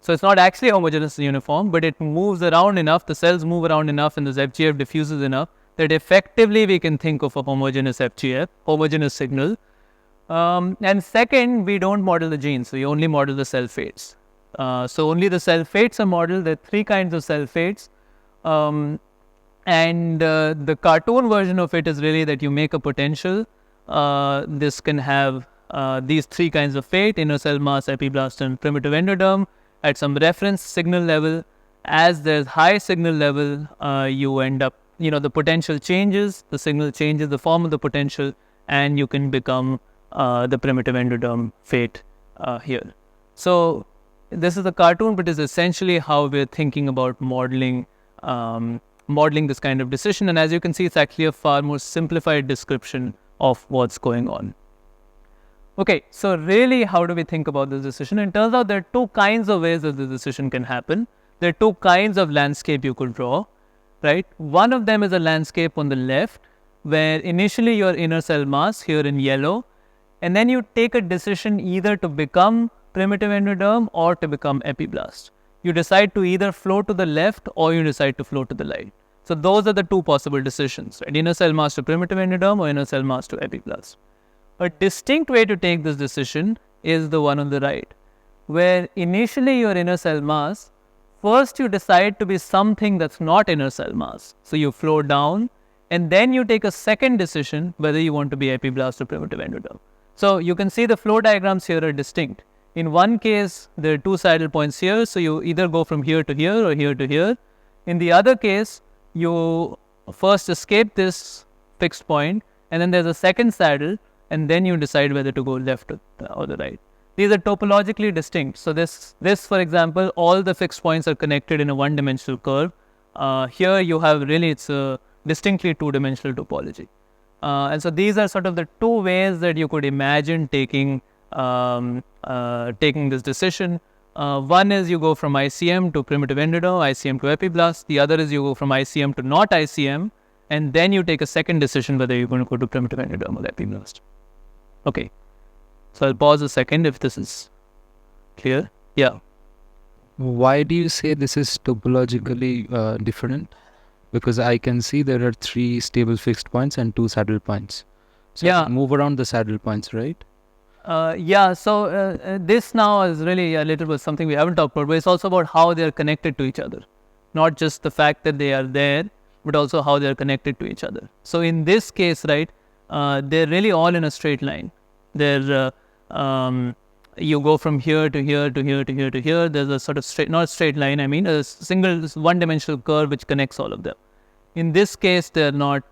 So it's not actually homogeneous and uniform, but it moves around enough, the cells move around enough, and this FGF diffuses enough that effectively we can think of a homogeneous FGF, homogeneous signal. And second, we don't model the genes, we only model the cell fates. So only the cell fates are modeled. There are 3 kinds of cell fates. And the cartoon version of it is really that you make a potential, this can have these three kinds of fate: inner cell mass, epiblast, and primitive endoderm at some reference signal level. As there's high signal level, you end up, the potential changes, the signal changes the form of the potential, and you can become the primitive endoderm fate here. So this is a cartoon, but is essentially how we're thinking about modeling this kind of decision. And as you can see, it's actually a far more simplified description of what's going on. Okay, so really, how do we think about this decision? It turns out there are two kinds of ways that the decision can happen. There are two kinds of landscape you could draw, right? One of them is a landscape on the left, where initially your inner cell mass, here in yellow, and then you take a decision either to become primitive endoderm or to become epiblast. You decide to either flow to the left or you decide to flow to the right. So those are the two possible decisions, right? Inner cell mass to primitive endoderm or inner cell mass to epiblast. A distinct way to take this decision is the one on the right, where initially your inner cell mass, first you decide to be something that's not inner cell mass. So you flow down, and then you take a second decision whether you want to be epiblast or primitive endoderm. So you can see the flow diagrams here are distinct. In one case, there are two saddle points here, so you either go from here to here or here to here. In the other case, you first escape this fixed point, and then there's a second saddle, and then you decide whether to go left or the right. These are topologically distinct. So this, for example, all the fixed points are connected in a one-dimensional curve. Here you have really, it's a distinctly two-dimensional topology. And so these are sort of the two ways that you could imagine taking this decision. One is you go from ICM to primitive endoderm, ICM to epiblast. The other is you go from ICM to not ICM, and then you take a second decision whether you're going to go to primitive endoderm or epiblast. Okay, so I'll pause a second if this is clear. Yeah. Why do you say this is topologically different? Because I can see there are 3 stable fixed points and 2 saddle points. So Yeah. move around the saddle points, right? So this now is really a little bit something we haven't talked about, but it's also about how they are connected to each other. Not just the fact that they are there, but also how they are connected to each other. So in this case, right, they're really all in a straight line. They're you go from here to here to here to here to here. There's a sort of not straight line, I mean a single one-dimensional curve which connects all of them. In this case, they're not.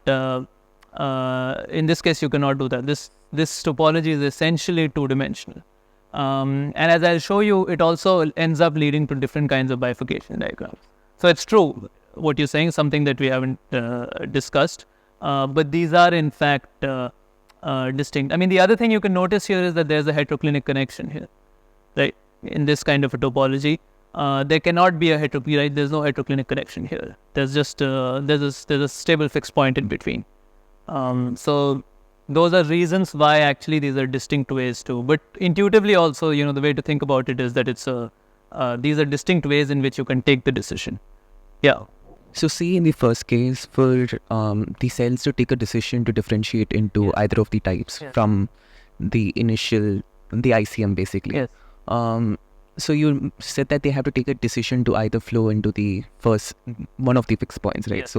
In this case, you cannot do that. This topology is essentially two-dimensional. And as I'll show you, it also ends up leading to different kinds of bifurcation diagrams. So it's true what you're saying, something that we haven't discussed. But these are in fact distinct. I mean, the other thing you can notice here is that there's a heteroclinic connection here, right? In this kind of a topology, there cannot be a heteroclinic. Right? There's no heteroclinic connection here. There's just there's a stable fixed point in between. So those are reasons why actually these are distinct ways too. But intuitively also, the way to think about it is that it's these are distinct ways in which you can take the decision. Yeah. So see, in the first case, for the cells to take a decision to differentiate into either of the types from the initial, the ICM basically. Yes. So you said that they have to take a decision to either flow into the first one of the fixed points, right? Yes,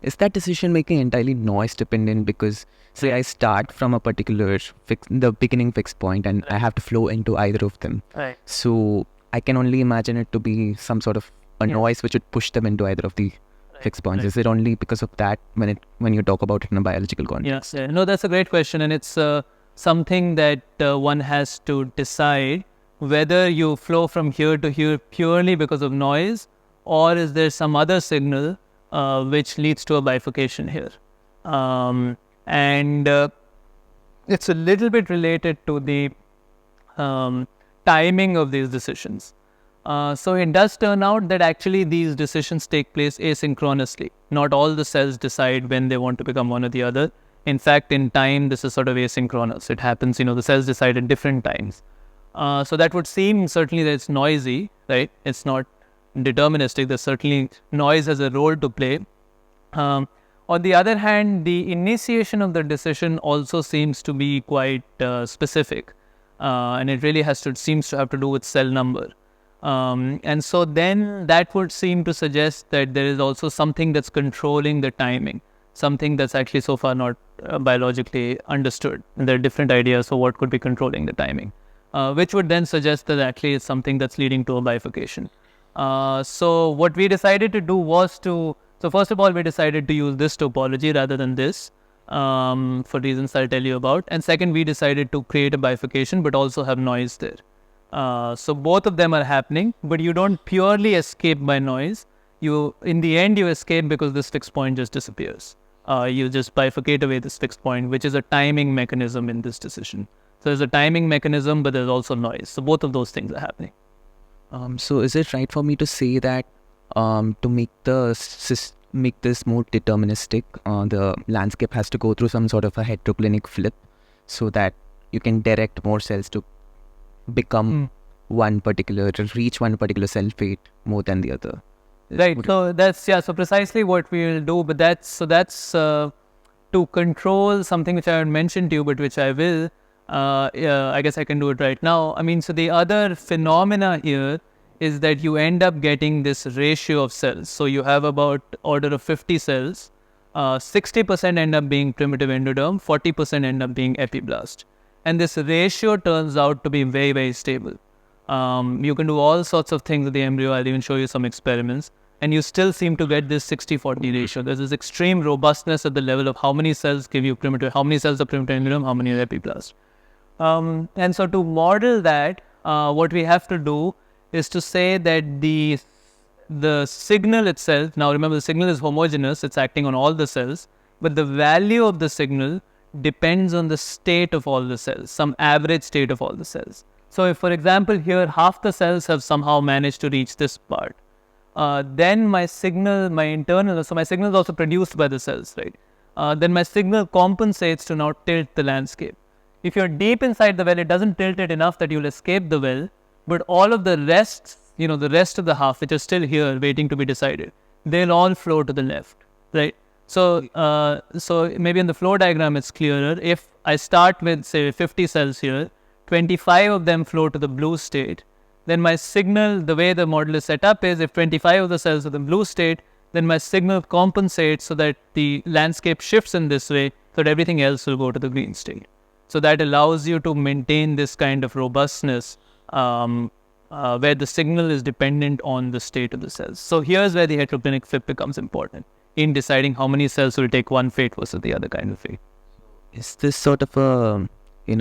is that decision making entirely noise dependent? Because say I start from a particular the beginning fixed point and I have to flow into either of them. Right. So I can only imagine it to be some sort of a noise which would push them into either of the fixed points. Is it only because of that when you talk about it in a biological context? Yeah. No, that's a great question, and it's something that one has to decide whether you flow from here to here purely because of noise, or is there some other signal which leads to a bifurcation here. And it's a little bit related to the timing of these decisions. So it does turn out that actually these decisions take place asynchronously. Not all the cells decide when they want to become one or the other. In fact, in time, this is sort of asynchronous. It happens, the cells decide at different times. So that would seem certainly that it's noisy, right? It's not deterministic. There's certainly noise has a role to play. On the other hand, the initiation of the decision also seems to be quite specific. And it really seems to have to do with cell number. And so then that would seem to suggest that there is also something that's controlling the timing. something that's actually so far not biologically understood. And there are different ideas for what could be controlling the timing, which would then suggest that actually it's something that's leading to a bifurcation. So what we decided to do was so first of all, we decided to use this topology rather than this, for reasons I'll tell you about. And second, we decided to create a bifurcation, but also have noise there. So both of them are happening, but you don't purely escape by noise. In the end, you escape because this fixed point just disappears. You just bifurcate away this fixed point, which is a timing mechanism in this decision. So there's a timing mechanism, but there's also noise. So both of those things are happening. So is it right for me to say that to make this more deterministic, the landscape has to go through some sort of a heteroclinic flip, so that you can direct more cells to become reach one particular cell fate more than the other? Right. So that's so precisely what we will do. But that's to control something which I haven't mentioned to you, but which I will. I guess I can do it right now. I mean, so the other phenomena here is that you end up getting this ratio of cells. So you have about order of 50 cells. 60% end up being primitive endoderm, 40% end up being epiblast. And this ratio turns out to be very, very stable. You can do all sorts of things with the embryo. I'll even show you some experiments. And you still seem to get this 60-40 ratio. There's this extreme robustness at the level of how many cells give you primitive, how many cells are primitive endoderm, how many are epiblast. And so to model that, what we have to do is to say that the signal itself, now remember the signal is homogeneous, it's acting on all the cells, but the value of the signal depends on the state of all the cells, some average state of all the cells. So if, for example, here half the cells have somehow managed to reach this part, then my signal, so my signal is also produced by the cells, right? Then my signal compensates to now tilt the landscape. If you're deep inside the well, it doesn't tilt it enough that you'll escape the well, but all of the rest, the rest of the half, which is still here waiting to be decided, they'll all flow to the left, right? So maybe in the flow diagram it's clearer. If I start with, say, 50 cells here, 25 of them flow to the blue state, then my signal, the way the model is set up is, if 25 of the cells are the blue state, then my signal compensates so that the landscape shifts in this way, so that everything else will go to the green state. So that allows you to maintain this kind of robustness, where the signal is dependent on the state of the cells. So here's where the heteroclinic flip becomes important in deciding how many cells will take one fate versus the other kind of fate. Is this sort of a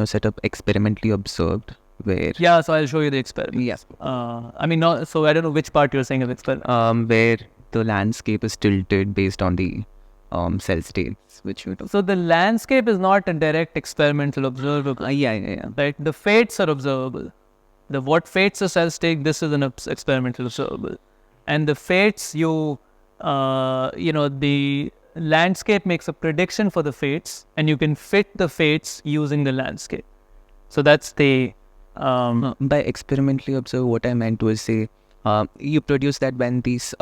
setup experimentally observed? Yeah, so I'll show you the experiment. Yes. So I don't know which part you're saying of experiment. Where the landscape is tilted based on the cell states, which you do. So the landscape is not a direct experimental observable. Yeah. Right. The fates are observable. What fates the cells take, this is an experimental observable. And the fates, the landscape makes a prediction for the fates, and you can fit the fates using the landscape. So that's the... by experimentally observe, what I meant was say, you produce that when these,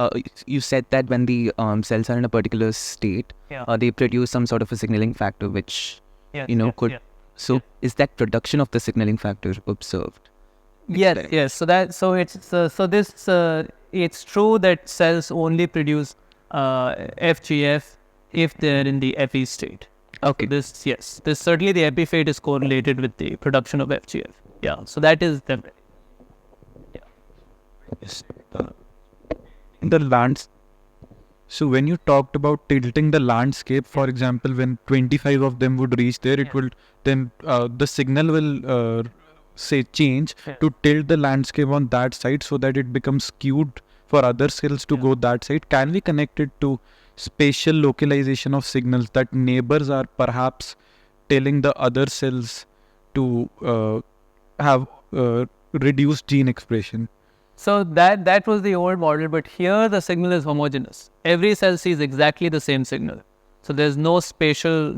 you said that when the cells are in a particular state, they produce some sort of a signaling factor, which, could... So is that production of the signaling factor observed? Yes. It's true that cells only produce FGF if they're in the epi state. Okay. This certainly the epi fate is correlated with the production of FGF. Yeah. So that is the... Yes. So when you talked about tilting the landscape, for example, when 25 of them would reach there, it will then the signal will change to tilt the landscape on that side so that it becomes skewed for other cells to go that side. Can we connect it to spatial localization of signals, that neighbors are perhaps telling the other cells to have reduced gene expression? So that was the old model, but here the signal is homogeneous. Every cell sees exactly the same signal. So there's no spatial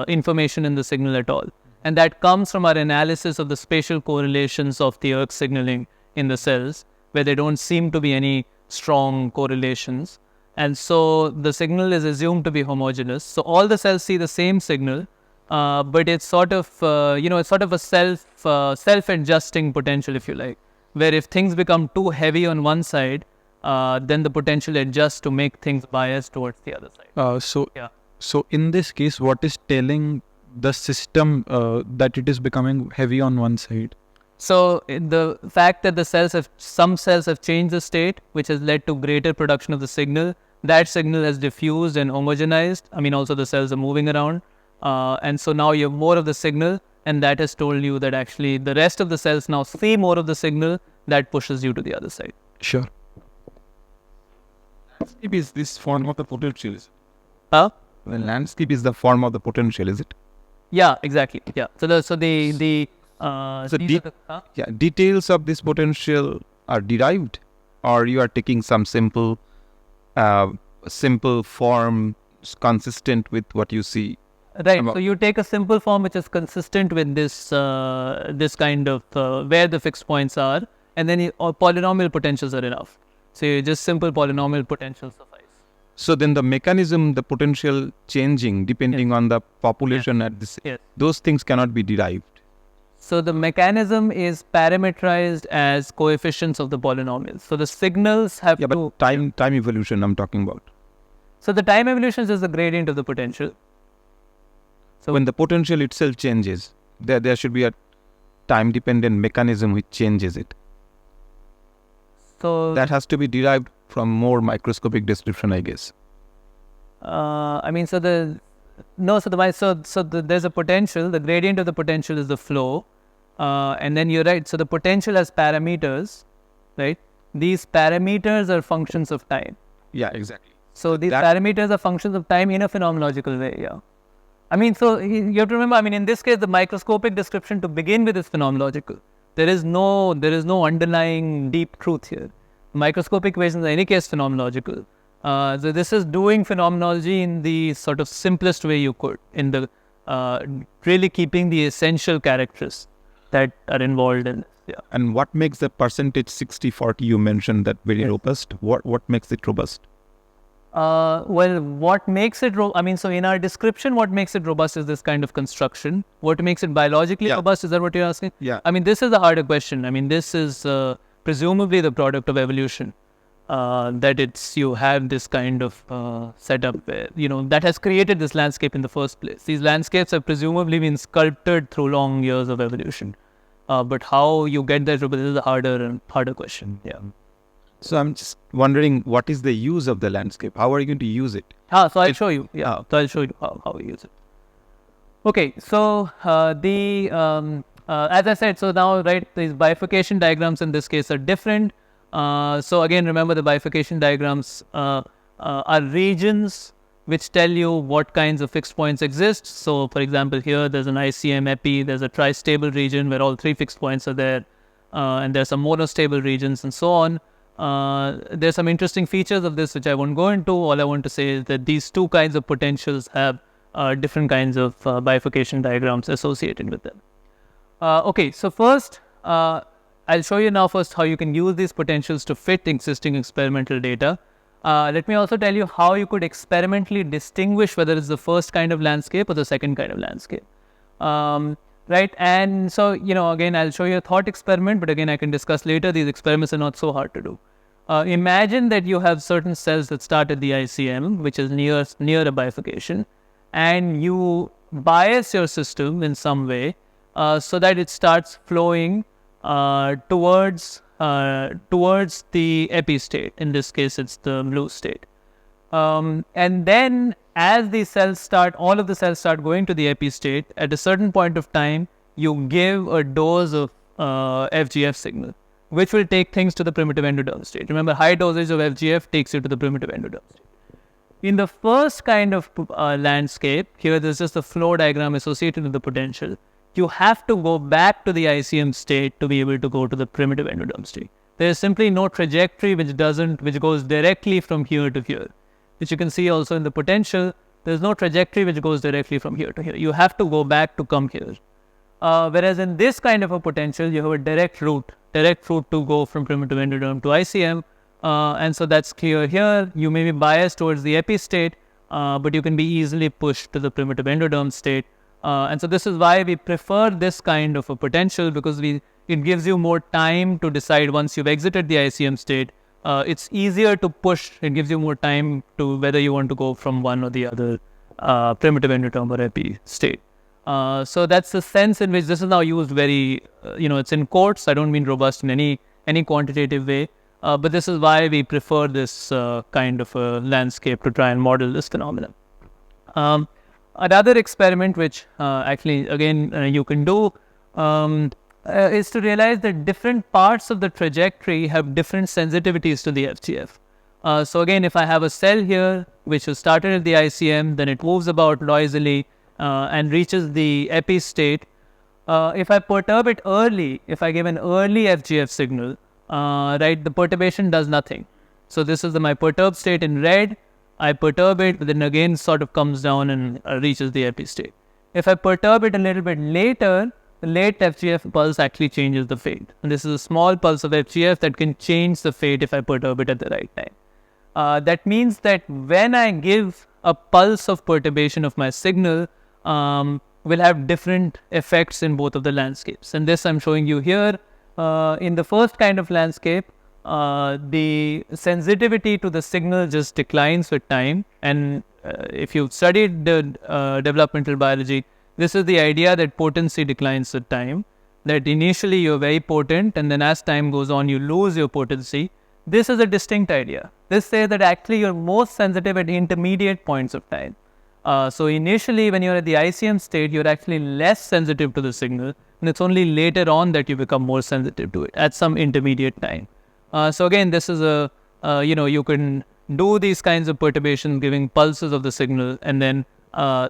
information in the signal at all. And that comes from our analysis of the spatial correlations of the ERK signaling in the cells, where there don't seem to be any strong correlations. And so the signal is assumed to be homogeneous. So all the cells see the same signal, but it's sort of, it's sort of a self-adjusting potential, if you like, where if things become too heavy on one side, then the potential adjusts to make things biased towards the other side. So in this case, what is telling the system that it is becoming heavy on one side? So the fact that some cells have changed the state, which has led to greater production of the signal, that signal has diffused and homogenized. I mean, also the cells are moving around. And so now you have more of the signal, and that has told you that actually the rest of the cells now see more of the signal that pushes you to the other side. Sure. Landscape is this form of the potential. Huh? The landscape is the form of the potential, is it? Yeah, exactly. Yeah. Details of this potential are derived, or you are taking some simple form consistent with what you see. Right. So you take a simple form which is consistent with this kind of where the fixed points are, and then polynomial potentials are enough. So you just simple polynomial potentials suffice. So then the mechanism, the potential changing depending on the population at this, those things cannot be derived. So the mechanism is parameterized as coefficients of the polynomials. So the signals have but time evolution I'm talking about. So the time evolution is just the gradient of the potential. So when the potential itself changes, there should be a time-dependent mechanism which changes it. So that has to be derived from more microscopic description, I guess. There's a potential. The gradient of the potential is the flow, and then you're right. So the potential has parameters, right? These parameters are functions of time. Yeah, exactly. So these parameters are functions of time in a phenomenological way. Yeah. So you have to remember. In this case, the microscopic description to begin with is phenomenological. There is no underlying deep truth here. Microscopic equations are in any case phenomenological. So this is doing phenomenology in the sort of simplest way you could, in the really keeping the essential characters that are involved in this. Yeah. And what makes the percentage 60-40 you mentioned that very robust? What makes it robust? What makes it so in our description, what makes it robust is this kind of construction. What makes it biologically robust, is that what you're asking? Yeah. This is a harder question. This is presumably the product of evolution. That you have this kind of setup where, that has created this landscape in the first place. These landscapes have presumably been sculpted through long years of evolution. But how you get that, this is a harder question. Yeah. So I'm just wondering, what is the use of the landscape? How are you going to use it? So I'll show you. Yeah. So I'll show you how we use it. Okay. So as I said, so now, right, these bifurcation diagrams in this case are different. So again, remember the bifurcation diagrams are regions which tell you what kinds of fixed points exist. So for example, here there's an ICM epi, there's a tri-stable region where all three fixed points are there, and there's some monostable regions and so on. There's some interesting features of this which I won't go into. All I want to say is that these two kinds of potentials have different kinds of bifurcation diagrams associated with them. Okay, so first, I'll show you now first how you can use these potentials to fit existing experimental data. Let me also tell you how you could experimentally distinguish whether it's the first kind of landscape or the second kind of landscape. Right, and so, again, I'll show you a thought experiment, but again, I can discuss later. These experiments are not so hard to do. Imagine that you have certain cells that start at the ICM, which is near a bifurcation, and you bias your system in some way so that it starts flowing towards the epi state. In this case, it's the blue state. And then as all of the cells start going to the epi state, at a certain point of time, you give a dose of FGF signal, which will take things to the primitive endoderm state. Remember, high dosage of FGF takes you to the primitive endoderm state. In the first kind of landscape, here there's just a flow diagram associated with the potential. You have to go back to the ICM state to be able to go to the primitive endoderm state. There is simply no trajectory which goes directly from here to here, which you can see also in the potential. There's no trajectory which goes directly from here to here. You have to go back to come here. Whereas in this kind of a potential, you have a direct route to go from primitive endoderm to ICM. And so that's clear here. You may be biased towards the epi state, but you can be easily pushed to the primitive endoderm state. And so this is why we prefer this kind of a potential, because it gives you more time to decide once you've exited the ICM state it's easier to push. It gives you more time to whether you want to go from one or the other primitive endoderm or epi state. So that's the sense in which this is now used very, it's in quotes. I don't mean robust in any quantitative way, but this is why we prefer this kind of a landscape to try and model this phenomenon. Another experiment which actually again you can do is to realize that different parts of the trajectory have different sensitivities to the FGF. So again, if I have a cell here which was started at the ICM, then it moves about noisily and reaches the epi state. If I perturb it early, if I give an early FGF signal, right, the perturbation does nothing. So this is my perturbed state in red. I perturb it, but then again sort of comes down and reaches the epi state. If I perturb it a little bit later, the late FGF pulse actually changes the fate. And this is a small pulse of FGF that can change the fate if I perturb it at the right time. That means that when I give a pulse of perturbation of my signal, will have different effects in both of the landscapes. And this I'm showing you here. In the first kind of landscape, the sensitivity to the signal just declines with time. And if you've studied the developmental biology, this is the idea that potency declines with time. That initially you're very potent, and then as time goes on, you lose your potency. This is a distinct idea. This says that actually you're most sensitive at intermediate points of time. So initially, when you're at the ICM state, you're actually less sensitive to the signal, and it's only later on that you become more sensitive to it at some intermediate time. So again, this is you can do these kinds of perturbations, giving pulses of the signal, and then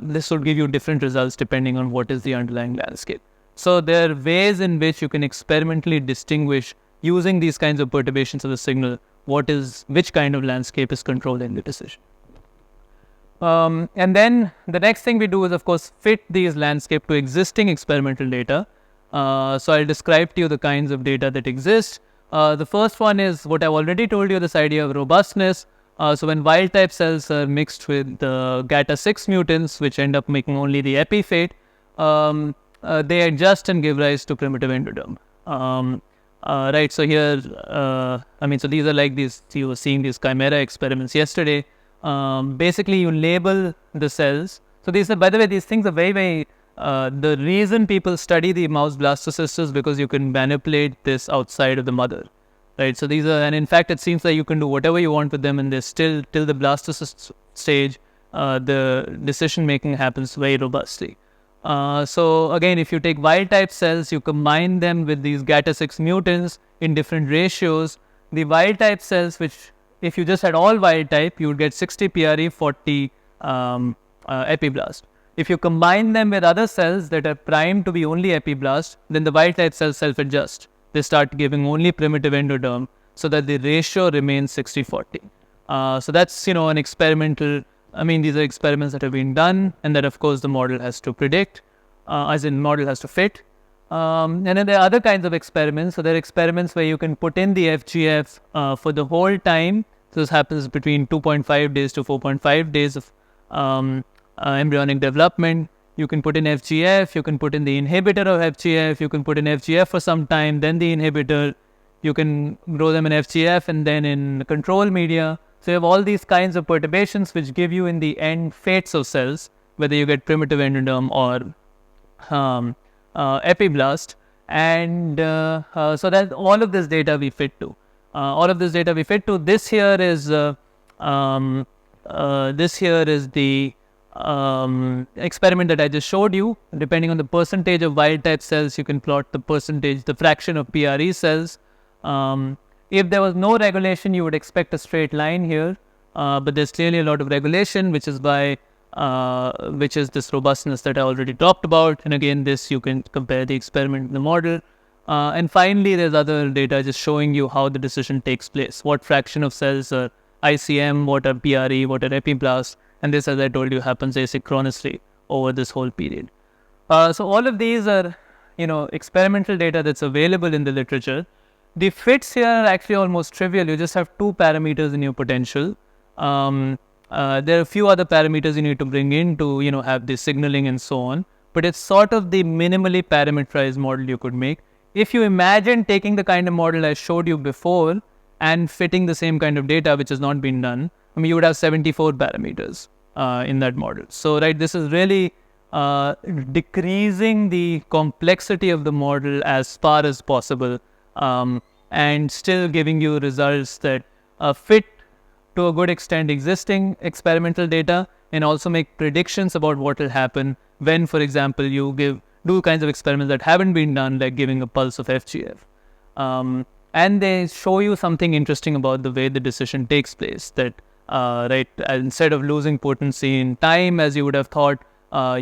this will give you different results depending on what is the underlying landscape. So there are ways in which you can experimentally distinguish, using these kinds of perturbations of the signal, which kind of landscape is controlling the decision. And then the next thing we do is, of course, fit these landscape to existing experimental data. So I'll describe to you the kinds of data that exist. The first one is what I've already told you, this idea of robustness. So when wild type cells are mixed with the GATA6 mutants, which end up making only the epi fate, they adjust and give rise to primitive endoderm. Right, so here, so these are like these, you were seeing these chimera experiments yesterday. Basically, you label the cells. So these are, by the way, these things are very, the reason people study the mouse blastocysts is because you can manipulate this outside of the mother. Right, so these are, and in fact, it seems like you can do whatever you want with them, and they're still, till the blastocyst stage, the decision making happens very robustly. So again, if you take wild type cells, you combine them with these GATA6 mutants in different ratios. The wild type cells, which if you just had all wild type, you would get 60 PRE, 40 epiblast. If you combine them with other cells that are primed to be only epiblast, then the wild type cells self-adjust. They start giving only primitive endoderm so that the ratio remains 60-40. So that's, an experimental, these are experiments that have been done, and that of course the model has to predict, model has to fit. And then there are other kinds of experiments. So there are experiments where you can put in the FGF for the whole time. So this happens between 2.5 days to 4.5 days of embryonic development. You can put in FGF, you can put in the inhibitor of FGF, you can put in FGF for some time, then the inhibitor. You can grow them in FGF and then in control media. So you have all these kinds of perturbations which give you in the end fates of cells, whether you get primitive endoderm or epiblast. And so that all of this data we fit to. This here is the experiment that I just showed you. Depending on the percentage of wild type cells, you can plot the fraction of PRE cells. If there was no regulation, you would expect a straight line here, but there's clearly a lot of regulation, which is this robustness that I already talked about. And again, this you can compare the experiment and the model. And finally, there's other data just showing you how the decision takes place. What fraction of cells are ICM, what are PRE, what are epiblast. And this, as I told you, happens asynchronously over this whole period. So all of these are, experimental data that's available in the literature. The fits here are actually almost trivial. You just have two parameters in your potential. There are a few other parameters you need to bring in to, have the signaling and so on. But it's sort of the minimally parameterized model you could make. If you imagine taking the kind of model I showed you before and fitting the same kind of data, which has not been done, I mean, you would have 74 parameters in that model. So, right, this is really decreasing the complexity of the model as far as possible, and still giving you results that fit to a good extent existing experimental data, and also make predictions about what will happen when, for example, you do kinds of experiments that haven't been done, like giving a pulse of FGF. And they show you something interesting about the way the decision takes place, that right, instead of losing potency in time as you would have thought,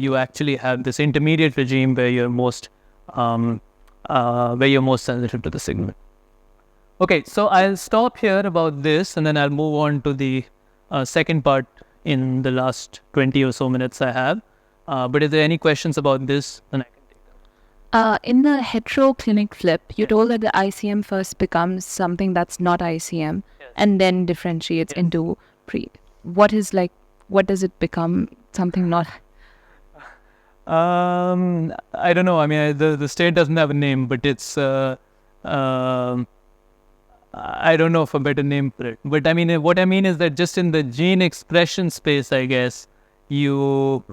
you actually have this intermediate regime where you're most sensitive to the signal. Okay, so I'll stop here about this, and then I'll move on to the second part in the last 20 or so minutes I have. But if there are any questions about this, then I can take them. In the heteroclinic flip, you told that the ICM first becomes something that's not ICM, and then differentiates into pre. What does it become something not? I don't know. I mean, the state doesn't have a name, but it's I don't know of a better name for it. But I mean, what I mean is that just in the gene expression space, I guess, you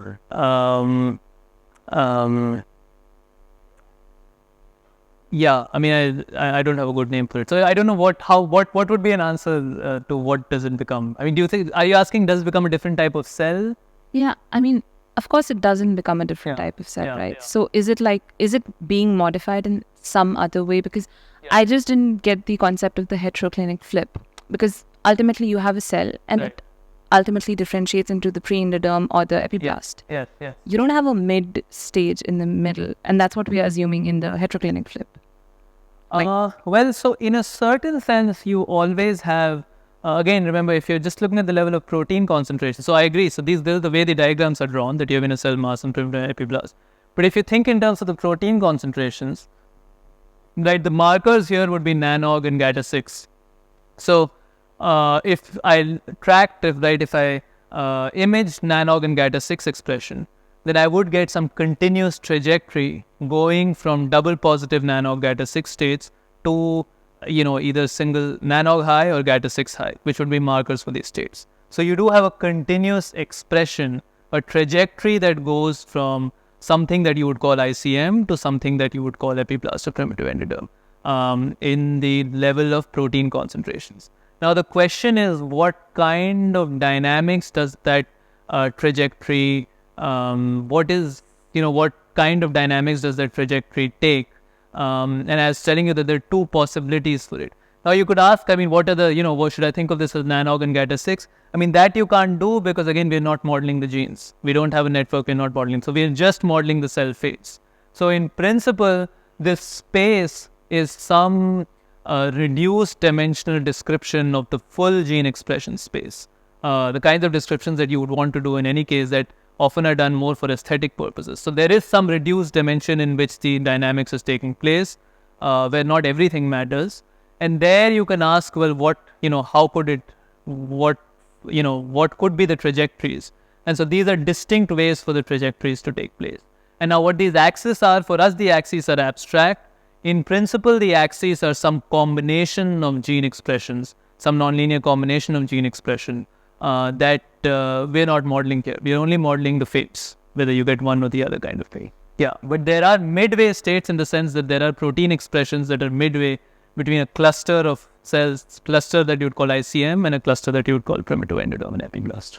yeah, I mean, I don't have a good name for it. So I don't know what would be an answer to what does it become. I mean, are you asking, does it become a different type of cell? Yeah, I mean, of course it doesn't become a different type of cell, right? Yeah. So is it being modified in some other way? Because I just didn't get the concept of the heteroclinic flip, because ultimately you have a cell and it ultimately differentiates into the pre-endoderm or the epiblast. Yeah. You don't have a mid stage in the middle, and that's what we are assuming in the heteroclinic flip. Well, so in a certain sense, you always have, again, remember, if you're just looking at the level of protein concentration, so I agree, so this is the way the diagrams are drawn, that you have in a cell mass and primitive epiblast. But if you think in terms of the protein concentrations, right, the markers here would be nanog and GATA6. So if I tracked, if I imaged nanog and GATA6 expression, then I would get some continuous trajectory going from double positive nanog GATA6 states to, either single nanog high or GATA6 high, which would be markers for these states. So you do have a continuous expression, a trajectory that goes from something that you would call ICM to something that you would call epiblast or primitive endoderm in the level of protein concentrations. Now the question is, what kind of dynamics does that trajectory, what kind of dynamics does that trajectory take? And I was telling you that there are two possibilities for it. Now you could ask, I mean, what are the, what should I think of this as nanog and GATA6? I mean, that you can't do because, again, we're not modeling the genes. We don't have a network, we're not modeling. So we're just modeling the cell fates. So in principle, this space is some reduced dimensional description of the full gene expression space. The kinds of descriptions that you would want to do in any case that often are done more for aesthetic purposes. So there is some reduced dimension in which the dynamics is taking place, where not everything matters. And there you can ask, well, what could be the trajectories? And so these are distinct ways for the trajectories to take place. And now what these axes are, for us the axes are abstract. In principle, the axes are some combination of gene expressions, some nonlinear combination of gene expression that we're not modeling here. We're only modeling the fates, whether you get one or the other kind of thing. Yeah, but there are midway states in the sense that there are protein expressions that are midway between a cluster of cells, cluster that you would call ICM and a cluster that you would call primitive endoderm and epiblast.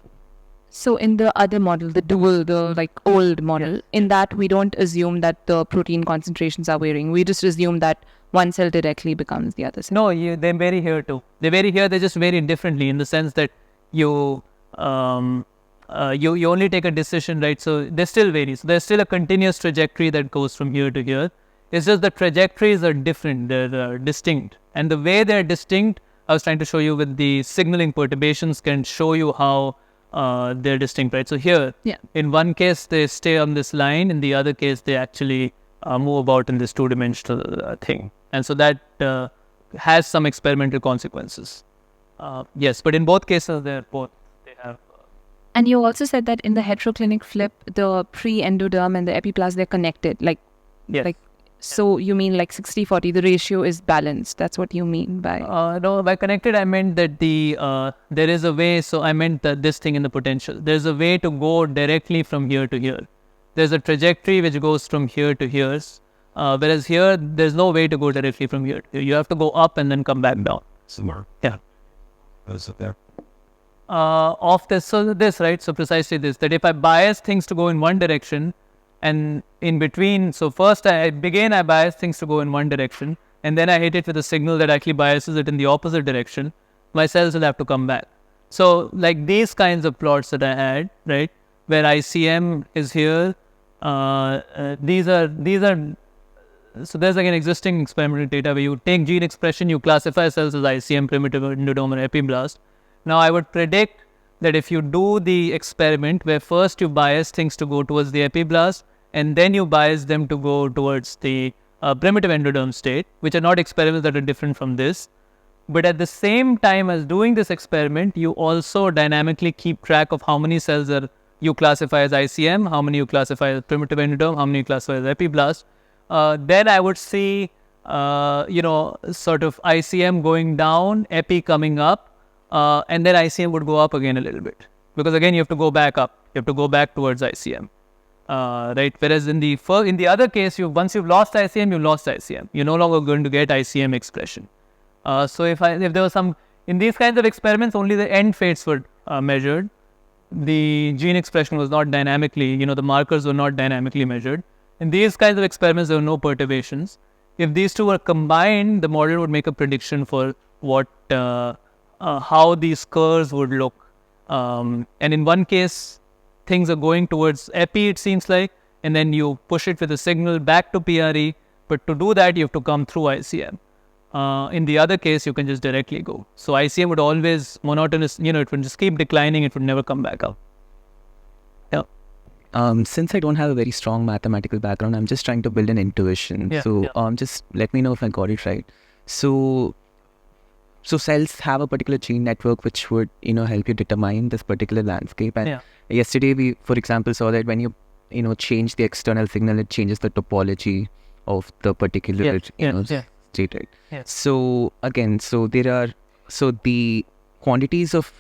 So in the other model, the dual, the old model, in that we don't assume that the protein concentrations are varying. We just assume that one cell directly becomes the other cell. No, they vary here too. They vary here, they just vary differently in the sense that you only take a decision, right? So they still vary. So there's still a continuous trajectory that goes from here to here. It's just the trajectories are different, they're distinct. And the way they're distinct, I was trying to show you with the signaling perturbations, can show you how they're distinct, right? So here, in one case, they stay on this line. In the other case, they actually move about in this two-dimensional thing. And so that has some experimental consequences. Yes, but in both cases, they have... And you also said that in the heteroclinic flip, the pre-endoderm and the epiblast, they're connected. So you mean like 60-40, the ratio is balanced. That's what you mean by... No, by connected, I meant that there is a way, so I meant this thing in the potential. There's a way to go directly from here to here. There's a trajectory which goes from here to here. Whereas here, there's no way to go directly from here to here. You have to go up and then come back down. Yeah. Of this, so this, right? So precisely this, that if I bias things to go in one direction, and in between, so first I bias things to go in one direction, and then I hit it with a signal that actually biases it in the opposite direction, my cells will have to come back. So like these kinds of plots that I had, right, where ICM is here, these are, so there's like an existing experimental data where you take gene expression, you classify cells as ICM, primitive endodome, or epiblast. Now I would predict that if you do the experiment where first you bias things to go towards the epiblast and then you bias them to go towards the primitive endodome state, which are not experiments that are different from this, but at the same time as doing this experiment, you also dynamically keep track of how many cells are you classify as ICM, how many you classify as primitive endodome, how many you classify as epiblast. Then I would see, sort of ICM going down, epi coming up, and then ICM would go up again a little bit. Because again, you have to go back up. You have to go back towards ICM. Right? Whereas in the other case, once you've lost ICM, you've lost ICM. You're no longer going to get ICM expression. So if there was some, in these kinds of experiments, only the end fates were measured. The gene expression was not dynamically, the markers were not dynamically measured. In these kinds of experiments, there were no perturbations. If these two were combined, the model would make a prediction for how these curves would look. And in one case, things are going towards epi, it seems like, and then you push it with a signal back to PRE. But to do that, you have to come through ICM. In the other case, you can just directly go. So ICM would always monotonous, it would just keep declining. It would never come back up. Yeah. Since I don't have a very strong mathematical background, I'm just trying to build an intuition. Just let me know if I got it right. So cells have a particular gene network which would, help you determine this particular landscape. And yesterday we, for example, saw that when you, change the external signal, it changes the topology of the particular, state, right? So again, the quantities of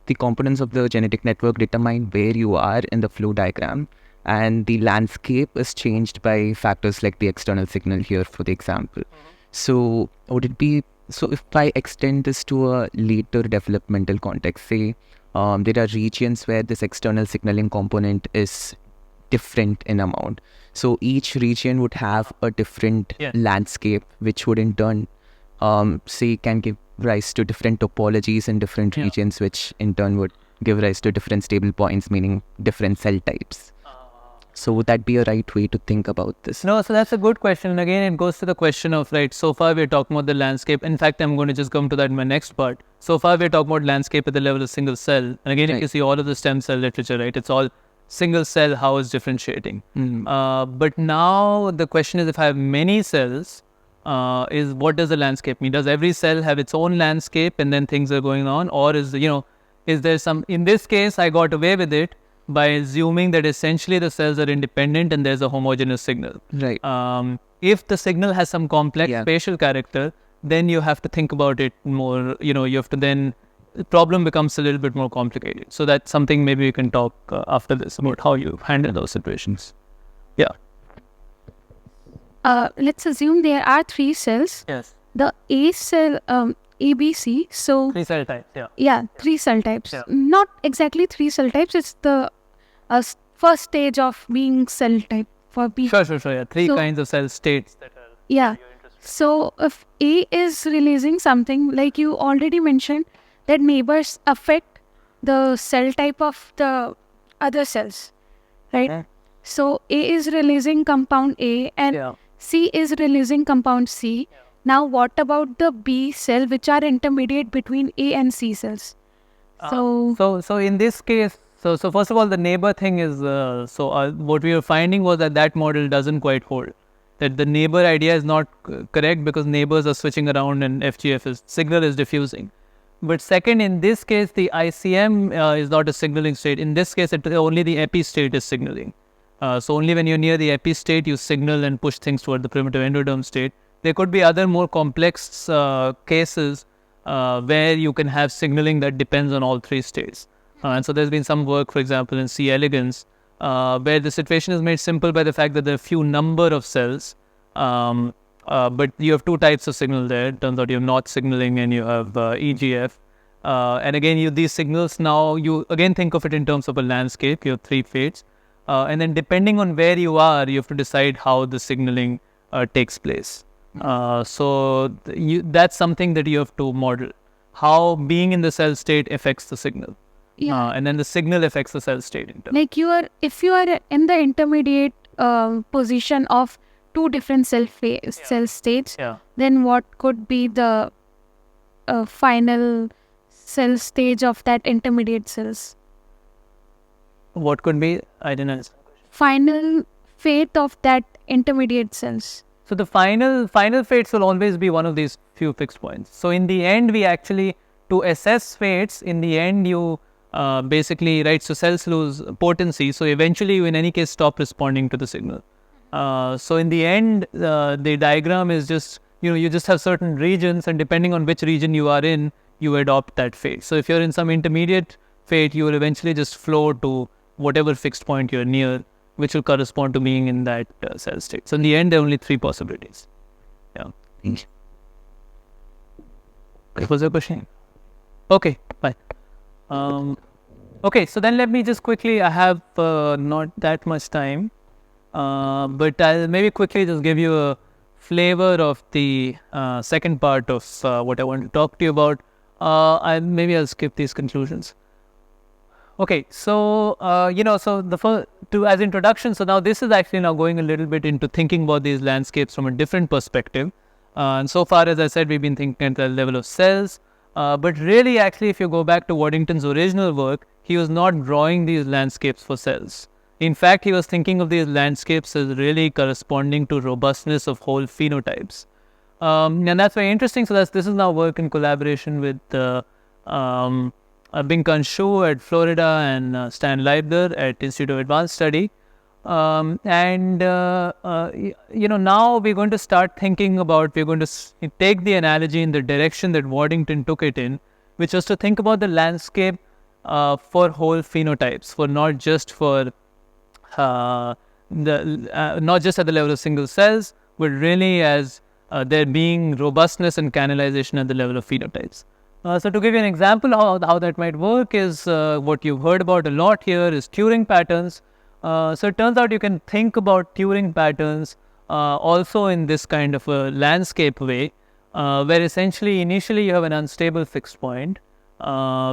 the components of the genetic network determine where you are in the flow diagram, and the landscape is changed by factors like the external signal here, for the example. So would it be, so if I extend this to a later developmental context, say there are regions where this external signaling component is different in amount. So each region would have a different landscape, which would in turn, say, can give rise to different topologies in different regions, which in turn would give rise to different stable points, meaning different cell types. So would that be a right way to think about this? No, so that's a good question. And again, it goes to the question of, right, so far we're talking about the landscape. In fact, I'm going to just come to that in my next part. So far we're talking about landscape at the level of single cell. And again, if you see all of the stem cell literature, right, it's all single cell, how it's differentiating. But now the question is, if I have many cells, is what does the landscape mean? Does every cell have its own landscape and then things are going on? Or is there some, in this case, I got away with it by assuming that essentially the cells are independent and there's a homogeneous signal. Right. If the signal has some complex spatial character, then you have to think about it more, you have to then, the problem becomes a little bit more complicated. So that's something maybe we can talk after this about how you handle those situations. Yeah. Let's assume there are 3 cells. Yes. The A cell, ABC, so... 3 cell types, yeah. Yeah, 3 cell types. Yeah. Not exactly 3 cell types, it's the first stage of being cell type for B. Sure, yeah. 3 kinds of cell states that are... Yeah. So if A is releasing something, like you already mentioned, that neighbors affect the cell type of the other cells, right? So A is releasing compound A and C is releasing compound C. Now what about the B cell, which are intermediate between A and C cells? So in this case, so first of all, the neighbor thing is, what we were finding was that model doesn't quite hold. That the neighbor idea is not correct because neighbors are switching around and signal is diffusing. But second, in this case, the ICM is not a signaling state. In this case, only the epi state is signaling. So only when you're near the epi state, you signal and push things toward the primitive endoderm state. There could be other more complex cases where you can have signaling that depends on all three states. And so there's been some work, for example, in C. elegans, where the situation is made simple by the fact that there are few number of cells, but you have two types of signal there. It turns out you have NOT signaling and you have EGF. And again, these signals now, you again think of it in terms of a landscape. You have three fates. And then depending on where you are, you have to decide how the signaling takes place. So that's something that you have to model. How being in the cell state affects the signal. Yeah. And then the signal affects the cell state. Like if you are in the intermediate position of two different cell states, then what could be the final cell stage of that intermediate cells? What could be? I didn't understand. Final fate of that intermediate cells. So the final fates will always be one of these few fixed points. So in the end, we actually, to assess fates, in the end you basically, right, so cells lose potency. So eventually you in any case stop responding to the signal. So in the end, the diagram is just, you just have certain regions, and depending on which region you are in, you adopt that fate. So if you're in some intermediate fate, you will eventually just flow to whatever fixed point you're near, which will correspond to being in that cell state. So in the end, there are only three possibilities. Yeah. What was your question? Okay, fine. Okay, so then let me just quickly, I have not that much time, but I'll maybe quickly just give you a flavor of the second part of what I want to talk to you about. Maybe I'll skip these conclusions. Okay, so so the first, as introduction, so now this is actually now going a little bit into thinking about these landscapes from a different perspective. And so far, as I said, we've been thinking at the level of cells, but really, actually, if you go back to Waddington's original work, he was not drawing these landscapes for cells. In fact, he was thinking of these landscapes as really corresponding to robustness of whole phenotypes. And that's very interesting. So this is now work in collaboration with Bing-Kun Shu at Florida and Stan Leibler at Institute of Advanced Study. Now we're going to start thinking about, we're going to take the analogy in the direction that Waddington took it in, which was to think about the landscape for whole phenotypes, for not just for not just at the level of single cells, but really as there being robustness and canalization at the level of phenotypes. So to give you an example how that might work is what you've heard about a lot here is Turing patterns. So it turns out you can think about Turing patterns also in this kind of a landscape way, where essentially initially you have an unstable fixed point,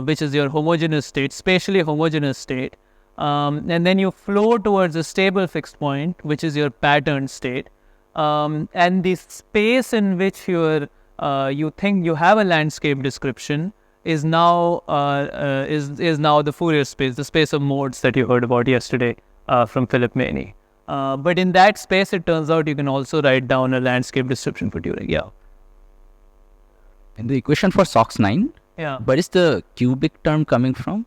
which is your homogeneous state, spatially homogeneous state, and then you flow towards a stable fixed point, which is your patterned state, and the space in which you think you have a landscape description is now the Fourier space, the space of modes that you heard about yesterday from Philip Maney. But in that space, it turns out you can also write down a landscape description for Turing. Yeah. And the equation for SOX 9. Yeah. Where is the cubic term coming from?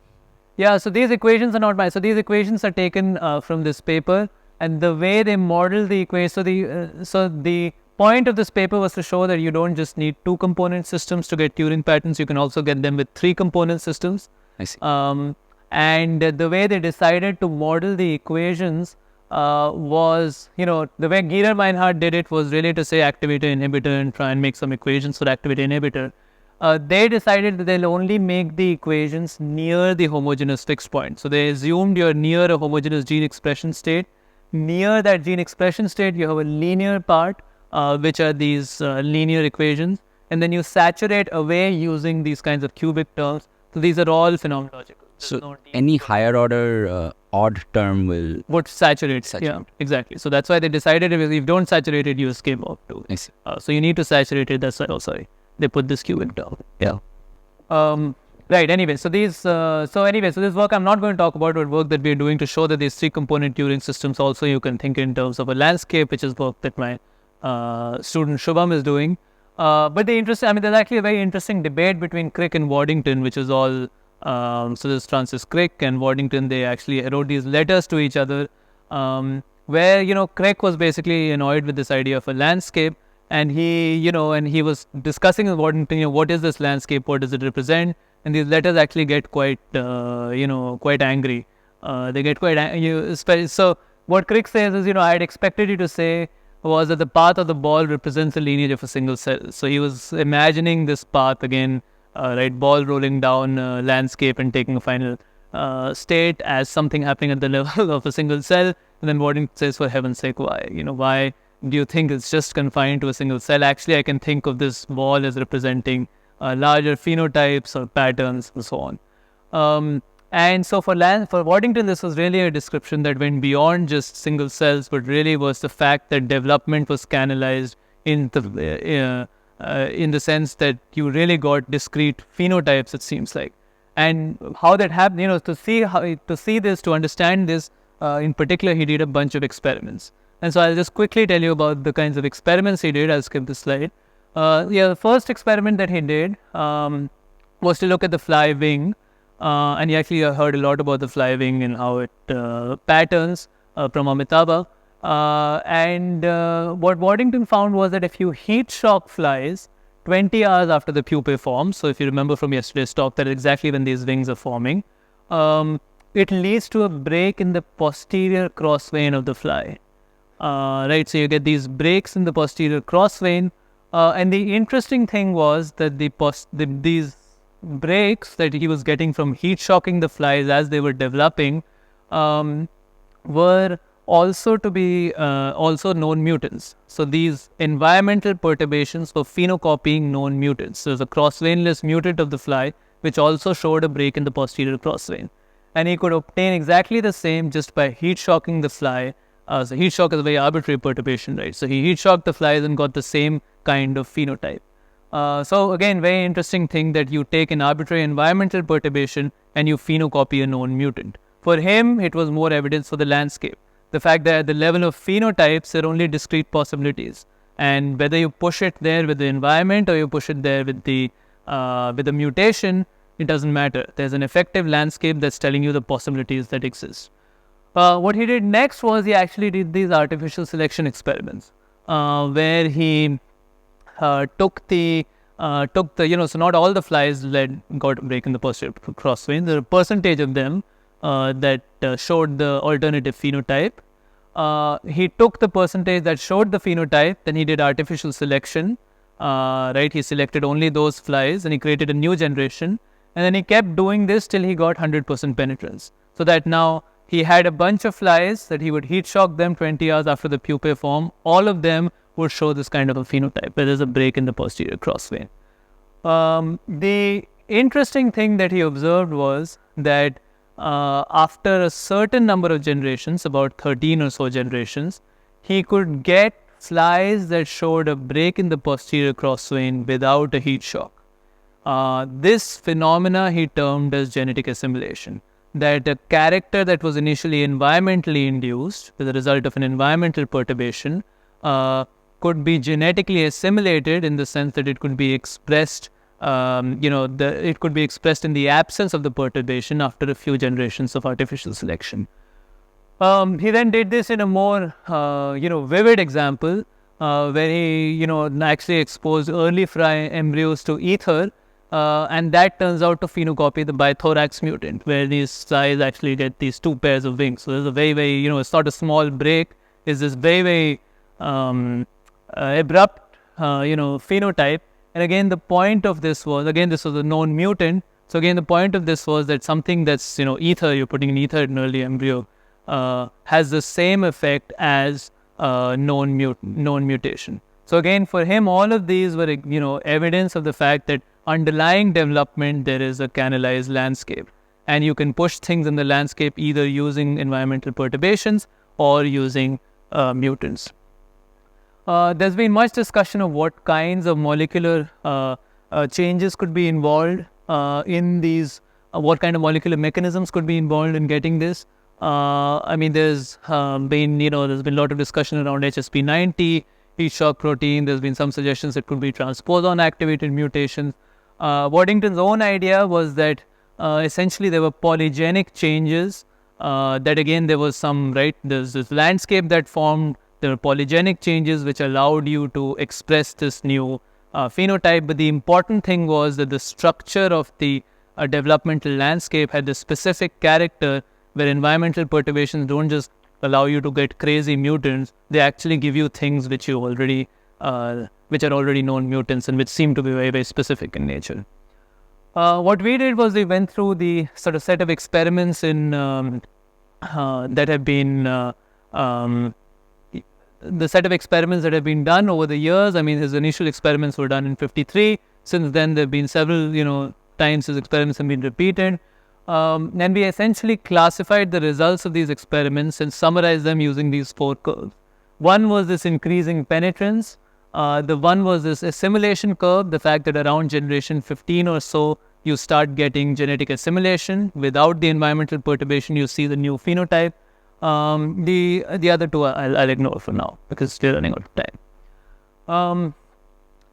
Yeah. So these equations are not mine. So these equations are taken from this paper, and the way they model the equation. So the point of this paper was to show that you don't just need two component systems to get Turing patterns. You can also get them with three component systems. I see. And the way they decided to model the equations was, the way Gierer-Meinhardt did it was really to say activator inhibitor and try and make some equations for activator inhibitor. They decided that they'll only make the equations near the homogeneous fixed point. So they assumed you're near a homogeneous gene expression state. Near that gene expression state, you have a linear part, which are these linear equations, and then you saturate away using these kinds of cubic terms. So these are all phenomenological. So any higher order odd term would saturate. Yeah, exactly. So that's why they decided if you don't saturate it, you escape off too. I see. So you need to saturate it. That's why they put this cubic term. Yeah. Right. Anyway, so this work I'm not going to talk about, but work that we're doing to show that these three component Turing systems also you can think in terms of a landscape, which is work that my student Shubham is doing. But there's actually a very interesting debate between Crick and Waddington, which is all. So there's Francis Crick and Waddington. They actually wrote these letters to each other, where Crick was basically annoyed with this idea of a landscape, and he was discussing with Waddington, what is this landscape, what does it represent, and these letters actually get quite quite angry. They get quite so what Crick says is, I had expected you to say was that the path of the ball represents the lineage of a single cell. So he was imagining this path again, right, ball rolling down landscape and taking a final state as something happening at the level of a single cell. And then Waddington says, for heaven's sake, why? Why do you think it's just confined to a single cell? Actually, I can think of this ball as representing larger phenotypes or patterns and so on. And so for Waddington, this was really a description that went beyond just single cells, but really was the fact that development was canalized in the sense that you really got discrete phenotypes, it seems like. And how that happened, to see this, to understand this, in particular, he did a bunch of experiments. And so I'll just quickly tell you about the kinds of experiments he did. I'll skip the slide. The first experiment that he did was to look at the fly wing. And he actually heard a lot about the fly wing and how it patterns from Amitabha. And what Waddington found was that if you heat shock flies 20 hours after the pupae form, so if you remember from yesterday's talk, that is exactly when these wings are forming, it leads to a break in the posterior cross vein of the fly. Right, so you get these breaks in the posterior cross vein. And the interesting thing was that these breaks that he was getting from heat shocking the flies as they were developing were also to be also known mutants. So these environmental perturbations were phenocopying known mutants. So there's a cross-veinless mutant of the fly which also showed a break in the posterior cross vein. And he could obtain exactly the same just by heat shocking the fly. So heat shock is a very arbitrary perturbation, right? So he heat shocked the flies and got the same kind of phenotype. So again, very interesting thing that you take an arbitrary environmental perturbation and you phenocopy a known mutant. For him, it was more evidence for the landscape. The fact that at the level of phenotypes, there are only discrete possibilities. And whether you push it there with the environment or you push it there with the mutation, it doesn't matter. There's an effective landscape that's telling you the possibilities that exist. What he did next was he actually did these artificial selection experiments, where he took the so not all the flies got a break in the posterior cross vein. There are a percentage of them that showed the alternative phenotype. He took the percentage that showed the phenotype, then he did artificial selection. Right, he selected only those flies and he created a new generation, and then he kept doing this till he got 100% penetrance. So that now he had a bunch of flies that he would heat shock them 20 hours after the pupae form. All of them would show this kind of a phenotype where there's a break in the posterior cross vein. The interesting thing that he observed was that after a certain number of generations, about 13 or so generations, he could get flies that showed a break in the posterior cross vein without a heat shock. This phenomena he termed as genetic assimilation, that a character that was initially environmentally induced with the result of an environmental perturbation could be genetically assimilated in the sense that it could be expressed, it could be expressed in the absence of the perturbation after a few generations of artificial selection. He then did this in a more, vivid example, where he, actually exposed early fry embryos to ether, and that turns out to phenocopy the bithorax mutant, where these flies actually get these two pairs of wings. So there's a very, very, it's not a small break, it's this very, very abrupt, phenotype. And again, the point of this was, this was a known mutant. So again, the point of this was that something that's, ether, you're putting in ether in an early embryo, has the same effect as known mutation. So again, for him, all of these were, evidence of the fact that underlying development, there is a canalized landscape. And you can push things in the landscape either using environmental perturbations or using mutants. There's been much discussion of what kinds of molecular changes could be involved in these, what kind of molecular mechanisms could be involved in getting this. There's been a lot of discussion around HSP90, heat shock protein. There's been some suggestions it could be transposon activated mutations. Waddington's own idea was that essentially there were polygenic changes that again there was some, right, there's this landscape that formed, there were polygenic changes which allowed you to express this new phenotype. But the important thing was that the structure of the developmental landscape had this specific character where environmental perturbations don't just allow you to get crazy mutants, they actually give you things which you already, which are already known mutants and which seem to be very, very specific in nature. What we did was we went through the sort of set of experiments in that have been the set of experiments that have been done over the years. I mean, his initial experiments were done in 53. Since then, there have been several, times his experiments have been repeated. And we essentially classified the results of these experiments and summarized them using these 4 curves. One was this increasing penetrance. The one was this assimilation curve, the fact that around generation 15 or so, you start getting genetic assimilation. Without the environmental perturbation, you see the new phenotype. The other 2 I'll ignore for now because we're running out of time.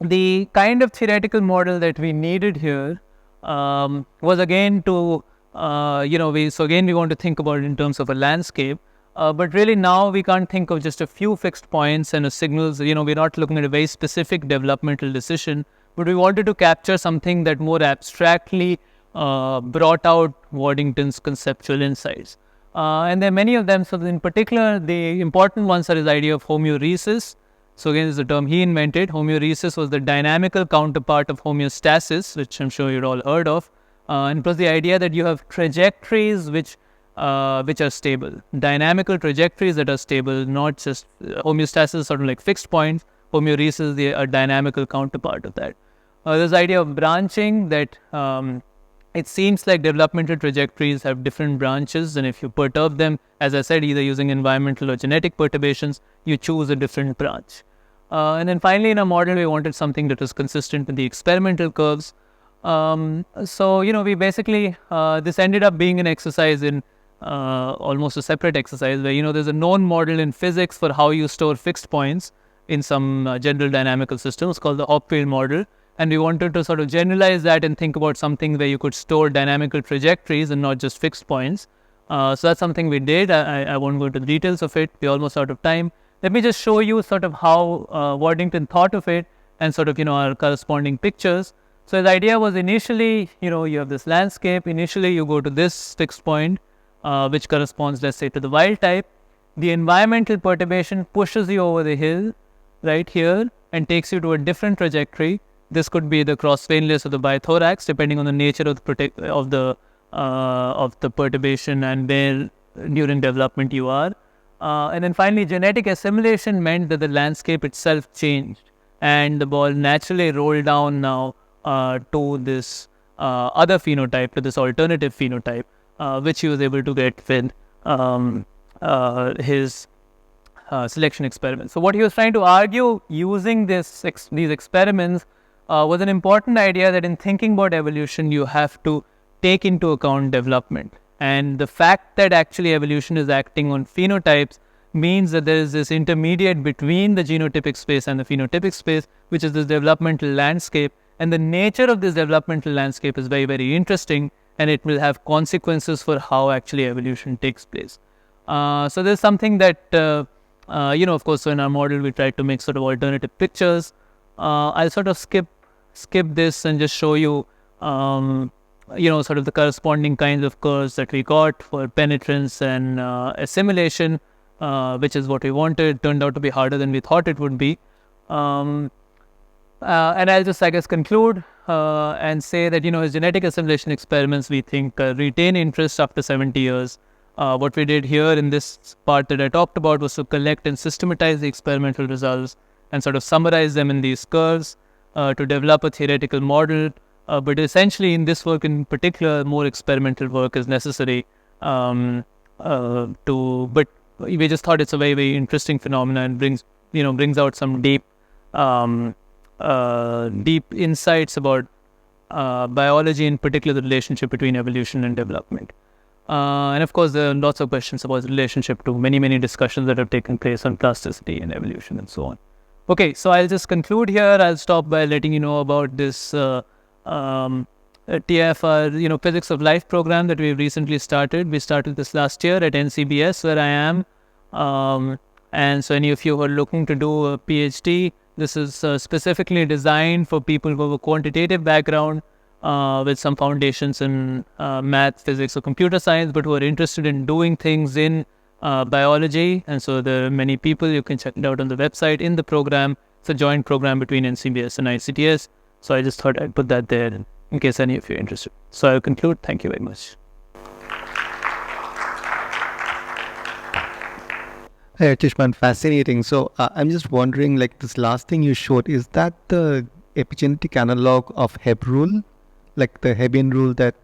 The kind of theoretical model that we needed here was again to, we want to think about it in terms of a landscape. But really now we can't think of just a few fixed points and signals. We're not looking at a very specific developmental decision, but we wanted to capture something that more abstractly brought out Waddington's conceptual insights. And there are many of them. So in particular, the important ones are his idea of homeoresis. So again, this is a term he invented. Homeoresis was the dynamical counterpart of homeostasis, which I'm sure you've all heard of. And it was the idea that you have trajectories which are stable, dynamical trajectories that are stable, not just homeostasis is sort of like fixed points. Homeoresis is a dynamical counterpart of that. There's the idea of branching, that it seems like developmental trajectories have different branches, and if you perturb them, as I said, either using environmental or genetic perturbations, you choose a different branch. And then finally, in a model, we wanted something that was consistent with the experimental curves. We basically, this ended up being an exercise in almost a separate exercise where, there's a known model in physics for how you store fixed points in some general dynamical systems called the Hopfield model. And we wanted to sort of generalize that and think about something where you could store dynamical trajectories and not just fixed points. So that's something we did. I won't go into the details of it. We're almost out of time. Let me just show you sort of how Waddington thought of it and sort of, our corresponding pictures. So the idea was initially, you have this landscape. Initially, you go to this fixed point, which corresponds, let's say, to the wild type. The environmental perturbation pushes you over the hill right here and takes you to a different trajectory. This could be the cross-veinless or the bithorax, depending on the nature of the perturbation and where during development you are. And then finally, genetic assimilation meant that the landscape itself changed, and the ball naturally rolled down now to this other phenotype, to this alternative phenotype, which he was able to get with his selection experiments. So what he was trying to argue using these experiments was an important idea that in thinking about evolution, you have to take into account development. And the fact that actually evolution is acting on phenotypes means that there is this intermediate between the genotypic space and the phenotypic space, which is this developmental landscape. And the nature of this developmental landscape is very, very interesting, and it will have consequences for how actually evolution takes place. So there's something that, of course, so in our model, we tried to make sort of alternative pictures. I'll sort of skip this and just show you, sort of the corresponding kinds of curves that we got for penetrance and assimilation, which is what we wanted. It turned out to be harder than we thought it would be. And I'll just, I guess, conclude and say that, his genetic assimilation experiments, we think, retain interest after 70 years. What we did here in this part that I talked about was to collect and systematize the experimental results and sort of summarize them in these curves to develop a theoretical model. But essentially, in this work in particular, more experimental work is necessary but we just thought it's a very, very interesting phenomenon and brings out some deep insights about biology, in particular the relationship between evolution and development. And of course, there are lots of questions about the relationship to many, many discussions that have taken place on plasticity and evolution and so on. Okay, so I'll just conclude here. I'll stop by letting you know about this TF, our physics of life program that we've recently started. We started this last year at NCBS, where I am. And so any of you who are looking to do a PhD, this is specifically designed for people who have a quantitative background with some foundations in math, physics, or computer science, but who are interested in doing things in biology. And so there are many people. You can check it out on the website in the program. It's a joint program between NCBS and ICTS. So I just thought I'd put that there in case any of you are interested. So I'll conclude. Thank you very much. Hey, Archishman, fascinating. So I'm just wondering, like this last thing you showed, is that the epigenetic analog of Hebb rule, like the Hebbian rule that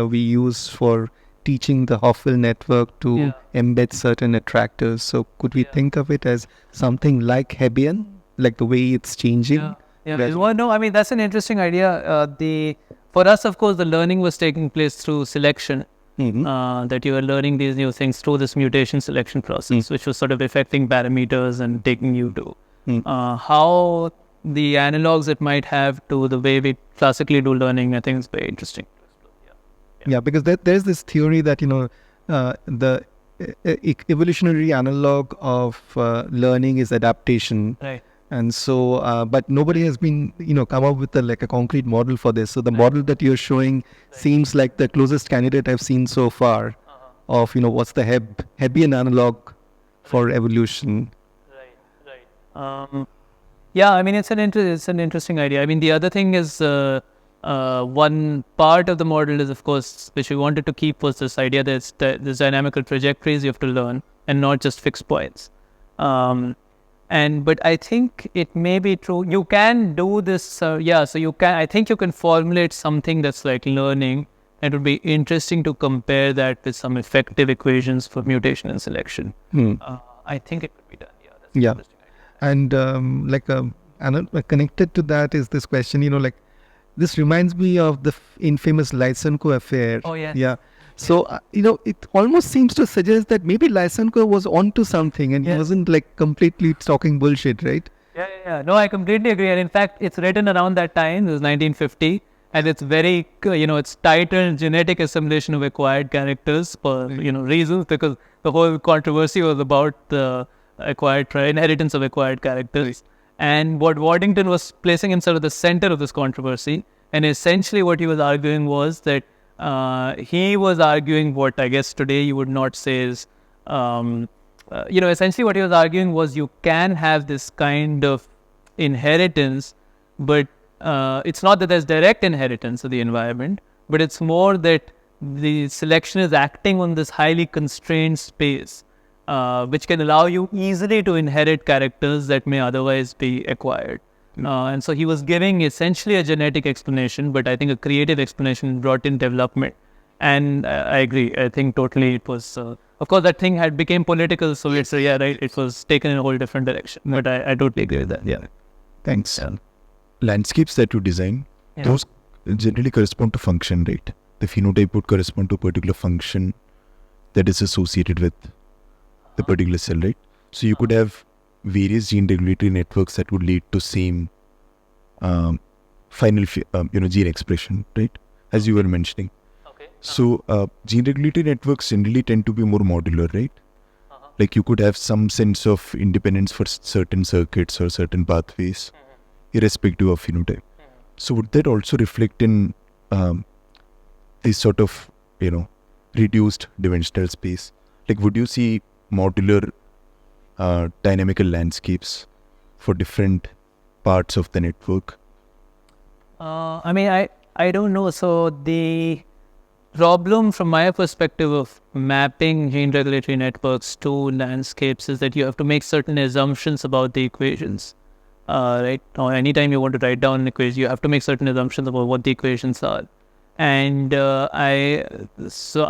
we use for teaching the Hopfill network to embed certain attractors? So could we think of it as something like Hebbian, like the way it's changing? Well, no, I mean, that's an interesting idea. For us, of course, the learning was taking place through selection. That you are learning these new things through this mutation selection process, which was sort of affecting parameters and taking you to how the analogs it might have to the way we classically do learning. I think is very interesting. Yeah, because there's this theory that the evolutionary analog of learning is adaptation. Right. And so, but nobody has been, come up with a concrete model for this. So the model that you're showing seems like the closest candidate I've seen so far of, what's the Hebbian analog for evolution. Right. Yeah, I mean, it's an interesting idea. I mean, the other thing is one part of the model is, of course, which we wanted to keep was this idea that there's dynamical trajectories you have to learn and not just fixed points. But I think it may be true. You can do this. So you can. I think you can formulate something that's like learning. It would be interesting to compare that with some effective equations for mutation and selection. I think it could be done. Yeah. That's an interesting idea. And connected to that is this question. This reminds me of the infamous Lysenko affair. Oh yeah. Yeah. So, it almost seems to suggest that maybe Lysenko was onto something and he wasn't completely talking bullshit, right? Yeah. No, I completely agree. And in fact, it's written around that time, it was 1950. And it's very, it's titled Genetic Assimilation of Acquired Characters for, reasons, because the whole controversy was about the inheritance of acquired characters. And what Waddington was placing himself at the center of this controversy. And essentially what he was arguing was that he was arguing what I guess today you would not say is, essentially what he was arguing was you can have this kind of inheritance, but it's not that there's direct inheritance of the environment, but it's more that the selection is acting on this highly constrained space, which can allow you easily to inherit characters that may otherwise be acquired. And so he was giving essentially a genetic explanation, but I think a creative explanation brought in development. And I agree. I think totally it was, of course, that thing became political. So it's, right. It was taken in a whole different direction. But I totally agree with that. Yeah. Thanks. Landscapes that you design, those generally correspond to function, right? The phenotype would correspond to a particular function that is associated with the particular cell, right? So you could have various gene regulatory networks that would lead to same final gene expression, right, as you were mentioning. So gene regulatory networks generally tend to be more modular, right? Like you could have some sense of independence for certain circuits or certain pathways irrespective of phenotype. So would that also reflect in this sort of reduced dimensional space? Like would you see modular dynamical landscapes for different parts of the network? I don't know. So the problem from my perspective of mapping gene regulatory networks to landscapes is that you have to make certain assumptions about the equations, right? Or anytime you want to write down an equation, you have to make certain assumptions about what the equations are. And so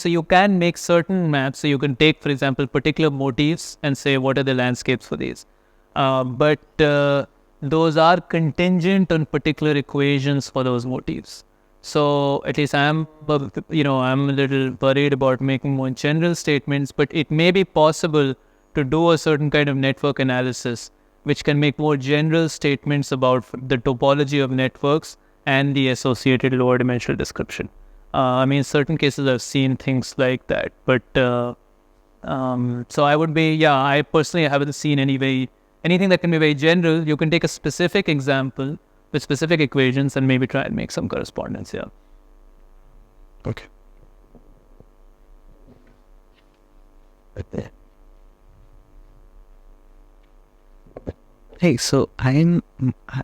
you can make certain maps. So you can take, for example, particular motifs and say, what are the landscapes for these? But those are contingent on particular equations for those motifs. So at least I'm a little worried about making more general statements, but it may be possible to do a certain kind of network analysis, which can make more general statements about the topology of networks and the associated lower dimensional description. I mean, in certain cases I've seen things like that, but so I would be, I personally haven't seen anything that can be very general. You can take a specific example with specific equations and maybe try and make some correspondence. Okay. Hey, so I'm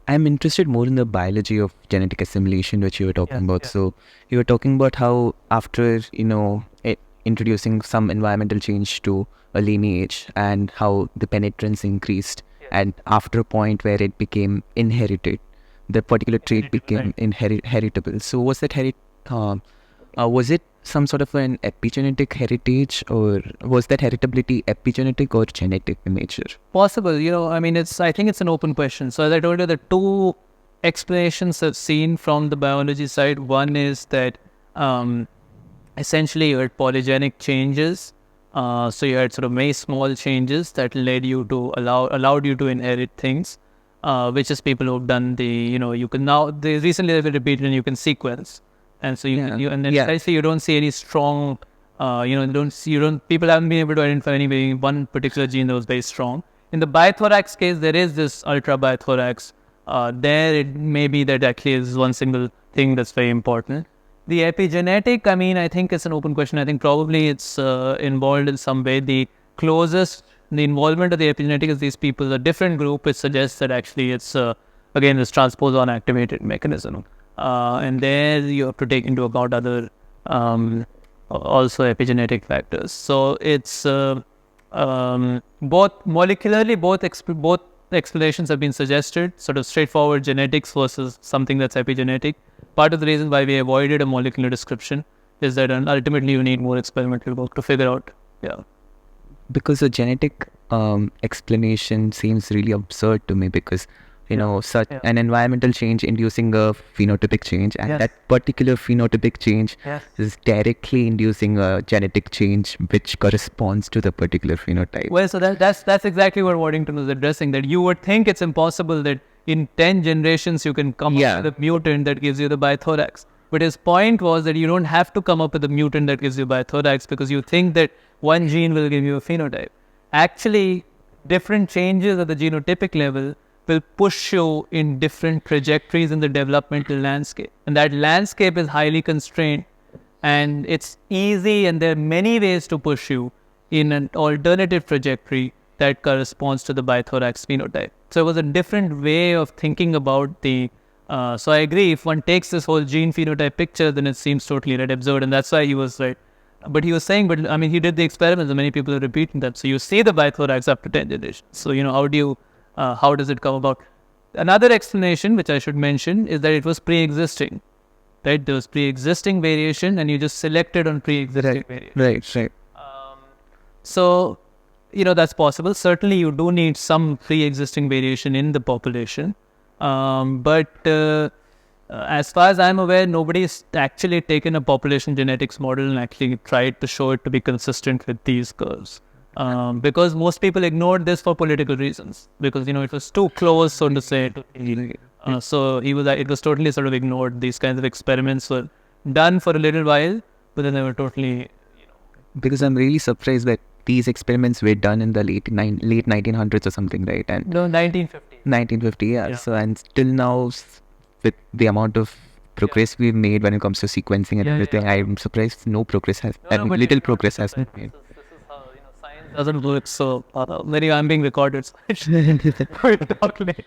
interested more in the biology of genetic assimilation, which you were talking about. So you were talking about how after introducing some environmental change to a lineage, and how the penetrance increased, and after a point where it became inherited, the particular trait became heritable. So was that was it some sort of an epigenetic heritage, or was that heritability epigenetic or genetic in nature? Possible, I mean, I think it's an open question. So as I told you, the two explanations I've seen from the biology side, one is that essentially you had polygenic changes. So you had sort of very small changes that led you to allowed you to inherit things, which is people who've done you can now, recently they've been repeated and you can sequence. And so essentially you don't see any strong, people haven't been able to identify one particular gene that was very strong. In the bithorax case, there is this ultra bithorax. There it may be that actually is one single thing that's very important. The epigenetic, I mean, I think it's an open question. I think probably it's involved in some way. The involvement of the epigenetic is these people, a different group, which suggests that actually it's, again, this transposon activated mechanism. And there you have to take into account other also epigenetic factors. So it's both molecularly, both explanations have been suggested, sort of straightforward genetics versus something that's epigenetic. Part of the reason why we avoided a molecular description is that ultimately you need more experimental work to figure out. Because the genetic explanation seems really absurd to me, because such an environmental change inducing a phenotypic change, and that particular phenotypic change is directly inducing a genetic change which corresponds to the particular phenotype. Well, so that's exactly what Waddington was addressing, that you would think it's impossible that in 10 generations you can come up with a mutant that gives you the bithorax. But his point was that you don't have to come up with a mutant that gives you bithorax because you think that one gene will give you a phenotype. Actually, different changes at the genotypic level will push you in different trajectories in the developmental landscape. And that landscape is highly constrained, and it's easy, and there are many ways to push you in an alternative trajectory that corresponds to the bithorax phenotype. So it was a different way of thinking about the... so I agree, if one takes this whole gene phenotype picture, then it seems totally absurd, and that's why he was right. But he was saying, I mean, he did the experiments, and many people are repeating that. So you see the bithorax after 10 generations. So, how does it come about? Another explanation, which I should mention, is that it was pre-existing. Right? There was pre-existing variation, and you just selected on pre-existing variation. Right. So, that's possible. Certainly, you do need some pre-existing variation in the population. But as far as I'm aware, nobody's actually taken a population genetics model and actually tried to show it to be consistent with these curves. Because most people ignored this for political reasons, because it was too close, so to say. So it was totally sort of ignored. These kinds of experiments were done for a little while, but then they were totally. Because I'm really surprised that these experiments were done in the late 1900s or something, right? And no, 1950. 1950, yeah. So and still now, with the amount of progress we've made when it comes to sequencing and everything, I'm surprised no progress has. Little progress has been made. Doesn't work, so anyway, I'm being recorded, so I should talk later.